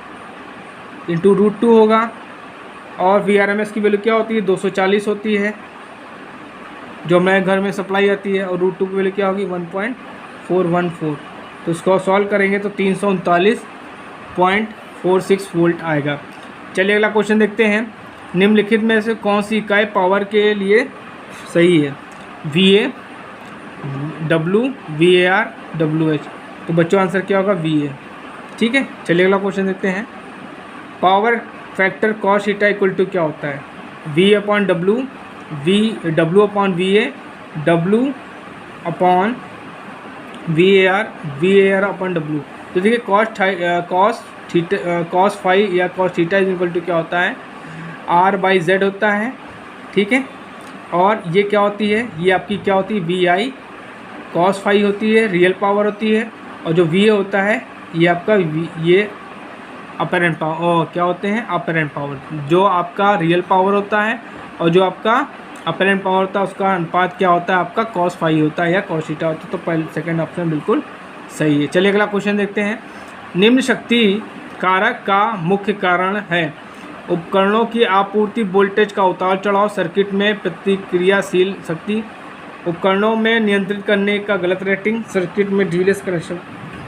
into √2 होगा। और VRMS की वैल्यू क्या होती है 240 होती है जो हमारे घर में सप्लाई आती है, और √2 की वैल्यू क्या होगी 1.414। तो इसको सॉल्व करेंगे तो 339.46 वोल्ट आएगा। चलिए अगला क्वेश्चन देखते हैं। निम्नलिखित में से कौन सी इकाई पावर के लिए सही है, VA, W, VAR, WH। तो बच्चों आंसर क्या होगा VA, ठीक है। चलिए अगला क्वेश्चन देखते हैं। Power factor cos theta equal to क्या होता है, V upon W, W upon VA, W upon VAR upon W। तो देखिए cos फाई या cos थीटा इक्वल टू क्या होता है R/Z होता है, ठीक है। और ये क्या होती है, ये आपकी क्या होती है VI cos फाई होती है, रियल पावर होती है। और जो VA होता है ये आपका ये अपेरेंट पावर, और क्या होते हैं अपेरेंट पावर, जो आपका रियल पावर होता है और जो आपका अपेरेंट पावर होता है उसका अनुपात क्या होता है आपका cos फाई होता है या cos थीटा होता है। तो पहले सेकंड ऑप्शन बिल्कुल सही है। चलिए अगला क्वेश्चन देखते हैं। निम्न शक्ति कारक का मुख्य कारण है उपकरणों की आपूर्ति, वोल्टेज का उतार चढ़ाव, सर्किट में प्रतिक्रियाशील शक्ति, उपकरणों में नियंत्रित करने का गलत रेटिंग, सर्किट में ड्यूलेस कनेक्शन।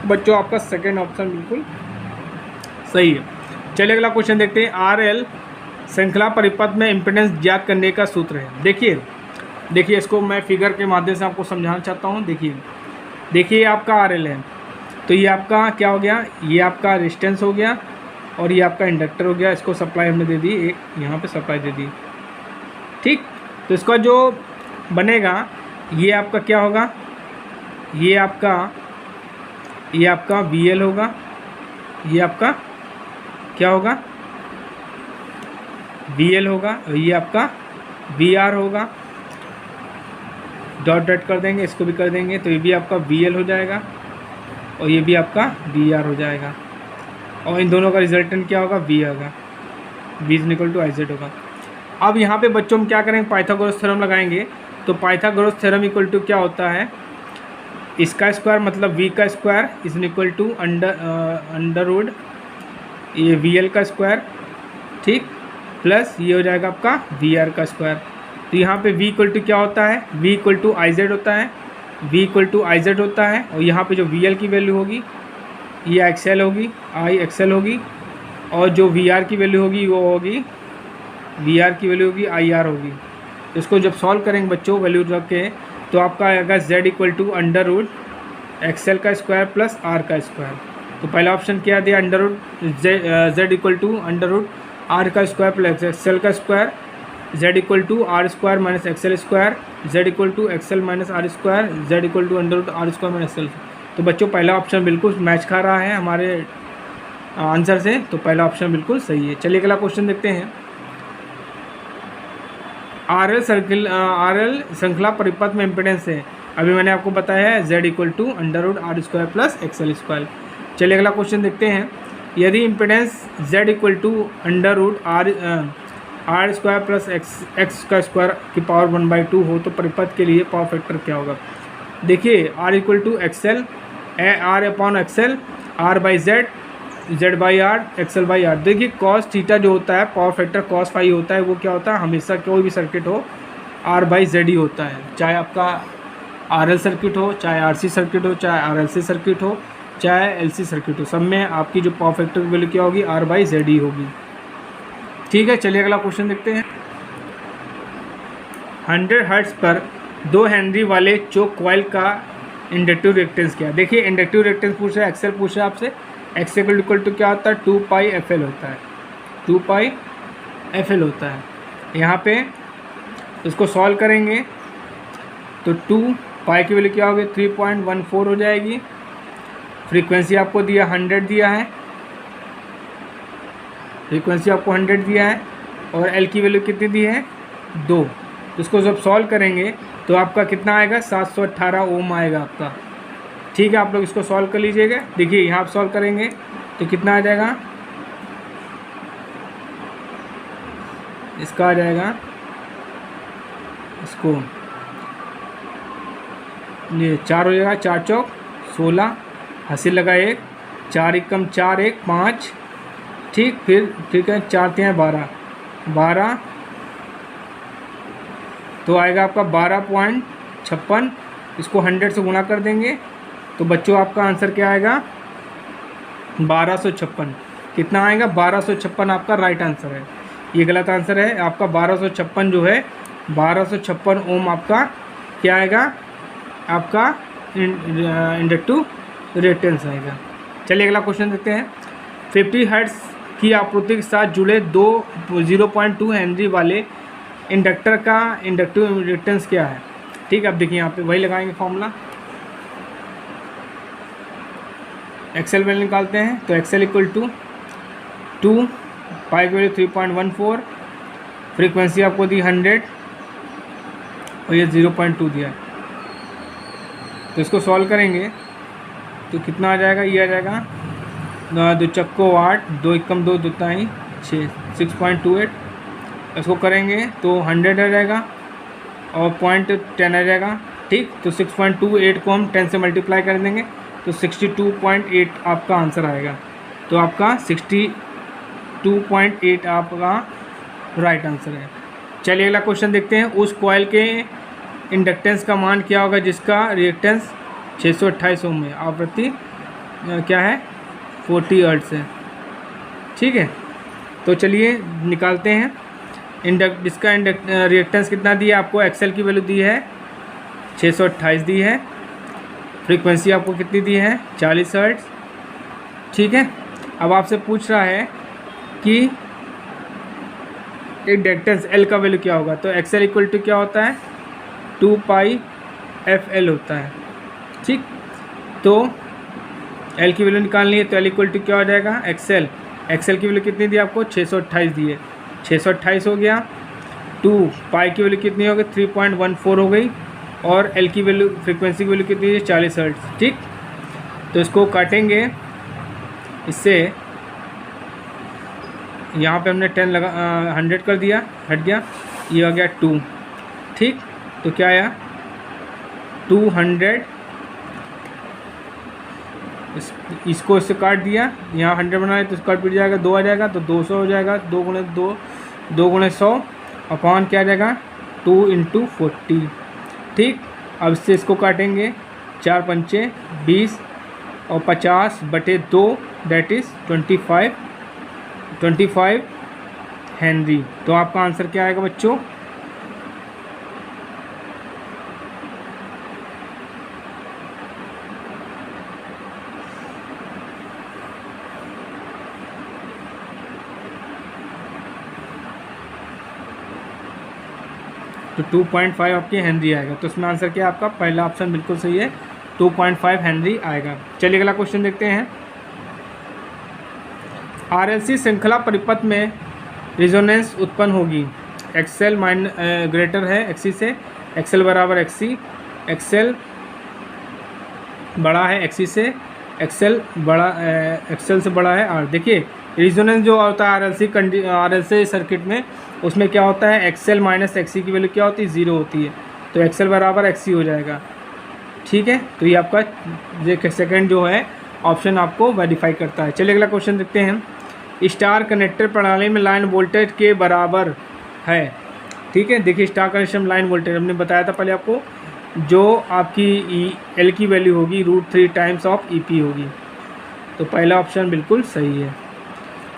बच्चों आपका सेकंड ऑप्शन बिल्कुल सही है। चलिए अगला क्वेश्चन देखते हैं। आरएल श्रृंखला परिपथ में इम्पीडेंस ज्ञात करने का सूत्र है। देखिए इसको मैं फिगर के माध्यम से आपको समझाना चाहता हूँ। देखिए आपका आरएल है, तो ये आपका क्या हो गया, ये आपका रेजिस्टेंस हो गया और ये आपका इंडक्टर हो गया। इसको सप्लाई हमने दे दी, एक यहाँ पे सप्लाई दे दी, ठीक। तो इसका जो बनेगा ये आपका क्या होगा, ये आपका VL होगा, ये आपका क्या होगा VL होगा, और ये आपका VR होगा। डॉट कर देंगे, इसको भी कर देंगे, तो ये भी आपका VL हो जाएगा और ये भी आपका VR हो जाएगा, और इन दोनों का रिजल्टेंट क्या होगा V होगा, V is equal to IZ होगा। अब यहाँ पे बच्चों हम क्या करेंगे, पाइथागोरस थ्योरम लगाएंगे। तो पाइथागोरस थ्योरम इक्वल टू क्या होता है, इसका स्क्वायर मतलब V का square is equal to under root ये VL का स्क्वायर, ठीक, प्लस ये हो जाएगा आपका VR का स्क्वायर। तो यहाँ पे V इक्वल टू क्या होता है, V इक्वल टू IZ होता है, V इक्वल टू IZ होता है, और यहाँ पे जो VL की वैल्यू होगी ये XL होगी, IXL होगी, और जो VR की वैल्यू होगी वो होगी VR की वैल्यू होगी IR होगी। तो इसको जब सॉल्व करेंगे बच्चों वैल्यू रख के, तो आपका आएगा Z equal to under root XL का स्क्वायर प्लस R का स्क्वायर। तो पहला ऑप्शन क्या दिया, under root Z equal to under root R का स्क्वायर प्लस XL का square, Z equal to R square minus XL square, Z equal to XL minus R square, Z equal to under root R square minus XL। तो बच्चों पहला option बिल्कुल match खा रहा है हमारे आंसर से, तो पहला ऑप्शन बिल्कुल सही है। चलिए अगला क्वेश्चन देखते हैं। आरएल श्रृंखला परिपथ में इम्पीडेंस है, अभी मैंने आपको बताया है Z equal to under root R square plus XL square. चलिए अगला क्वेश्चन देखते हैं। यदि impedance Z equal to under root R square plus X का स्क्वायर की पावर 1/2 हो तो परिपथ के लिए पावर फैक्टर क्या होगा। देखिए R equal to XL, R upon XL, R by Z by R, XL by R। देखिए cos थीटा जो होता है पावर फैक्टर cos फाई होता है, वो क्या होता है हमेशा कोई भी सर्किट हो R बाई Z ही होता है, चाहे आपका RL सर्किट हो, चाहे RC सर्किट हो, चाहे RLC सर्किट हो, चाहे LC सर्किट हो, सब में आपकी जो पावर फैक्टर की वैल्यू क्या होगी R बाई Z ही होगी, ठीक है। चलिए अगला क्वेश्चन देखते हैं। 100 हर्ट्ज पर 2 हेनरी वाले चोक कॉइल का इंडक्टिव रिएक्टेंस क्या है। देखिए इंडक्टिव रिएक्टेंस पूछ रहा है, एक्सेल पूछ रहा है आपसे। एक्सेल इक्वल टू क्या होता है 2πfl होता है, 2πfl होता है। यहाँ पे इसको सॉल्व करेंगे तो 2 पाई की वैल्यू क्या होगी 3.14 हो जाएगी। फ्रीक्वेंसी आपको दिया 100 दिया है, फ्रीक्वेंसी आपको 100 दिया है, और एल की वैल्यू कितनी दी है 2। तो इसको जब सॉल्व करेंगे तो आपका कितना आएगा 718 ओम आएगा आपका, ठीक है। आप लोग इसको सॉल्व कर लीजिएगा। देखिए यहाँ आप सॉल्व करेंगे तो कितना आ जाएगा, इसका आ जाएगा, इसको ये 4 हो जाएगा, 4 चौक 16, हासिल लगा 1, 4 एकम 4 1 5, ठीक। फिर ठीक है 4 3 12 तो आएगा आपका 12.56। इसको 100 से गुणा कर देंगे तो बच्चों आपका आंसर क्या आएगा 1256। कितना आएगा 1256 आपका राइट आंसर है, ये गलत आंसर है आपका। 1256 जो है 1256 ओम आपका क्या आएगा, आपका इंडक्टिव रिएक्टेंस आएगा। चलिए अगला क्वेश्चन देखते हैं। 50 हर्ट्ज की आपूर्ति के साथ जुड़े 0.2 हेनरी वाले इंडक्टर का इंडक्टिव रिएक्टेंस क्या है, ठीक है। अब देखिए यहाँ पे वही लगाएंगे फॉर्मूला, एक्सेल वैल्यू निकालते हैं। तो एक्सेल इक्वल टू 2 पाई की वैल्यू 3.14, फ्रीक्वेंसी आपको दी 100 और ये 0.2 दिया। तो इसको सॉल्व करेंगे तो कितना आ जाएगा, ये आ जाएगा दो चक्को 8, 2 एकम 2, 2 ताई 6, 6.28। इसको करेंगे तो 100 आ जाएगा और 0.10 आ जाएगा। ठीक, तो 6.28 को हम 10 से मल्टीप्लाई कर देंगे तो 62.8 आपका आंसर आएगा। तो आपका 62.8 आपका राइट आंसर है। चलिए अगला क्वेश्चन देखते हैं। उस कॉइल के इंडक्टेंस का मान क्या होगा जिसका रिएक्टेंस 628 ओम है, आवृत्ति क्या है 40 हर्ट्ज है। ठीक है, तो चलिए निकालते हैं। इसका रिएक्टेंस कितना दिया आपको, एक्सेल की वैल्यू दी है 628 दी है, फ्रीक्वेंसी आपको कितनी दी है 40 हर्ट्ज। ठीक है, अब आपसे पूछ रहा है कि इंडक्टेंस एल का वैल्यू क्या होगा, तो एक्सेल इक्वल टू क्या होता है 2 पाई एफ एल होता है। ठीक, तो एल की वैल्यू निकालनी है तो एल इक्वल टू क्या हो जाएगा एक्सेल की वैल्यू कितनी दी आपको 628 दी है, 628 हो गया। 2 पाई की वैल्यू कितनी हो गई 3.14 हो गई, और एल की वैल्यू फ्रीक्वेंसी की वैल्यू कितनी है 40 हर्ट्ज। ठीक, तो इसको काटेंगे, इससे यहाँ पे हमने 10 लगा 100 कर दिया, हट गया, ये हो गया 2। ठीक, तो क्या आया 200, इसको इससे काट दिया, यहाँ 100 बनाए तो इसका कट जाएगा 2 आ जाएगा, तो 200 हो जाएगा, 2 गुणे 100 अपॉन क्या आ जाएगा 2 × 40। ठीक, अब इससे इसको काटेंगे, 4 पंचे 20 और 50/2 दैट इज़ 25 हेनरी। तो आपका आंसर क्या आएगा बच्चों, तो 2.5 आपकी हेनरी आएगा। तो इसमें आंसर क्या है आपका, पहला ऑप्शन बिल्कुल सही है, 2.5 हेनरी आएगा। चलिए अगला क्वेश्चन देखते हैं। आरएलसी श्रृंखला परिपथ में रिजोनेंस उत्पन्न होगी, एक्सएल ग्रेटर है एक्सी से, एक्सएल बराबर एक्सी, एक्सएल बड़ा है एक्सी से, एक्सएल से बड़ा है आर। देखिए रिजोनेंस जो होता है आरएलसी सर्किट में, उसमें क्या होता है एक्सएल माइनस एक्सी की वैल्यू क्या होती है 0 होती है, तो एक्सएल बराबर एक्सी हो जाएगा। ठीक है, तो ये आपका ये सेकंड जो है ऑप्शन आपको वेरीफाई करता है। चलिए अगला क्वेश्चन देखते हैं। स्टार कनेक्टर प्रणाली में लाइन वोल्टेज के बराबर है। ठीक है, देखिए स्टार कनेक्शन लाइन वोल्टेज हमने बताया था पहले आपको, जो आपकी एल की वैल्यू होगी √3 टाइम्स ऑफ ईपी होगी। तो पहला ऑप्शन बिल्कुल सही है।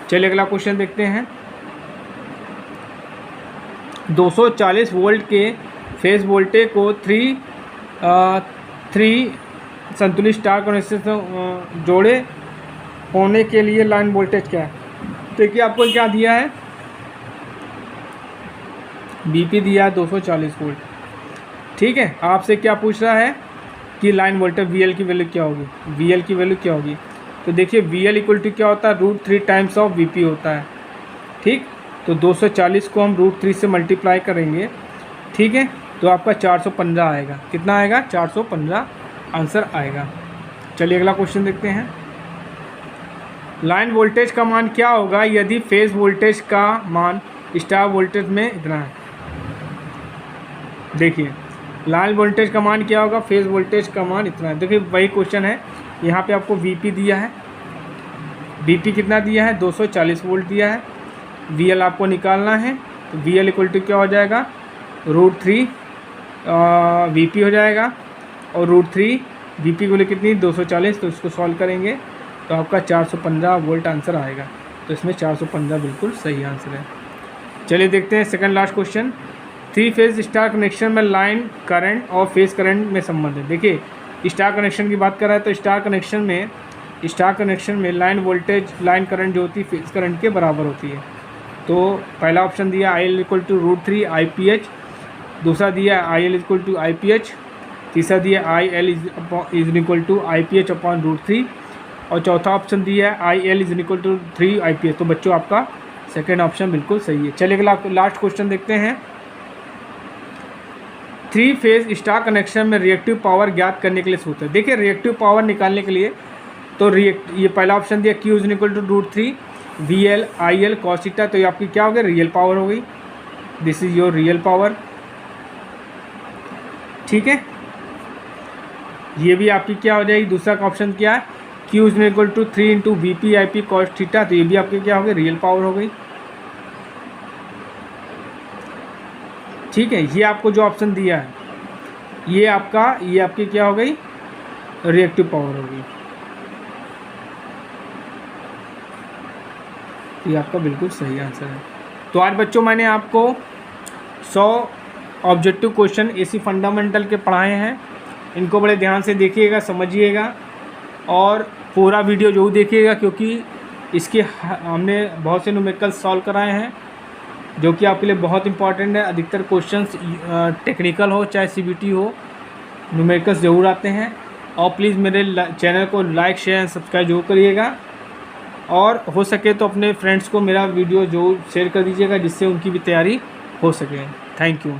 चलिए अगला क्वेश्चन देखते हैं। 240 वोल्ट के फेज वोल्टेज को 3 संतुलित स्टार कनेक्शन से जोड़े होने के लिए लाइन वोल्टेज क्या है। देखिए आपको क्या दिया है, बीपी दिया है 240 वोल्ट। ठीक है, आपसे क्या पूछ रहा है कि लाइन वोल्टेज वीएल की वैल्यू क्या होगी, वीएल की वैल्यू क्या होगी। तो देखिए वीएल इक्वल टू क्या होता है √3 टाइम्स ऑफ वीपी होता है। ठीक, तो 240 को हम √3 से मल्टीप्लाई करेंगे। ठीक है, तो आपका 415 आएगा। कितना आएगा 415 आंसर आएगा। चलिए अगला क्वेश्चन देखते हैं। लाइन वोल्टेज का मान क्या होगा यदि फेज वोल्टेज का मान स्टार वोल्टेज में इतना है। देखिए लाइन वोल्टेज का मान क्या होगा, फेज वोल्टेज का मान इतना है। देखिए वही क्वेश्चन है, यहाँ पे आपको वीपी दिया है, वीपी कितना दिया है 240 वोल्ट दिया है, वीएल आपको निकालना है। तो वीएल इक्वल टू क्या हो जाएगा √3 वीपी हो जाएगा, और √3 वीपी को लिए कितनी 240, तो इसको सॉल्व करेंगे तो आपका 415 वोल्ट आंसर आएगा। तो इसमें 415 बिल्कुल सही आंसर है। चलिए देखते हैं second last question. 3 phase star connection में लाइन करंट और फेज करंट में संबंध है। देखिए स्टार कनेक्शन की बात कर रहा है, तो स्टार कनेक्शन में लाइन वोल्टेज लाइन करंट जो होती है फेज करंट के बराबर होती है। तो पहला ऑप्शन दिया IL इक्वल टू √3 IPH, दूसरा दिया IL इक्वल टू IPH, तीसरा दिया IL is equal to IPH upon √3, और चौथा ऑप्शन दिया है IL is equal to 3 IPH। तो बच्चों आपका सेकेंड ऑप्शन बिल्कुल सही है। चलिए अगला लास्ट क्वेश्चन देखते हैं। 3 फेज स्टार कनेक्शन में रिएक्टिव पावर ज्ञात करने के लिए सूत्र है। देखिए रिएक्टिव पावर निकालने के लिए तो ये पहला ऑप्शन दिया Q is equal to √3 VL IL cos theta, तो ये आपकी क्या हो गई, रियल पावर हो गई। This is your real power, ठीक है। ये भी आपकी क्या हो जाएगी, दूसरा का ऑप्शन क्या है, Q is equal to 3 into VP IP cos theta, तो ये भी आपकी क्या हो गई, रियल पावर हो गई, ठीक है। ये आपको जो ऑप्शन दिया है ये आपकी क्या हो गई, रिएक्टिव पावर हो गई। ये आपका बिल्कुल सही आंसर है। तो आज बच्चों मैंने आपको 100 ऑब्जेक्टिव क्वेश्चन एसी फंडामेंटल के पढ़ाए हैं। इनको बड़े ध्यान से देखिएगा, समझिएगा और पूरा वीडियो जरूर देखिएगा, क्योंकि इसके हमने बहुत से न्यूमेरिकल्स सॉल्व कराए हैं जो कि आपके लिए बहुत इंपॉर्टेंट है। अधिकतर क्वेश्चंस टेक्निकल हो चाहे CBT हो, न्यूमेरिकल्स ज़रूर आते हैं। और प्लीज़ मेरे चैनल को लाइक शेयर एंड सब्सक्राइब जरूर करिएगा, और हो सके तो अपने फ्रेंड्स को मेरा वीडियो जरूर शेयर कर दीजिएगा, जिससे उनकी भी तैयारी हो सके। Thank you.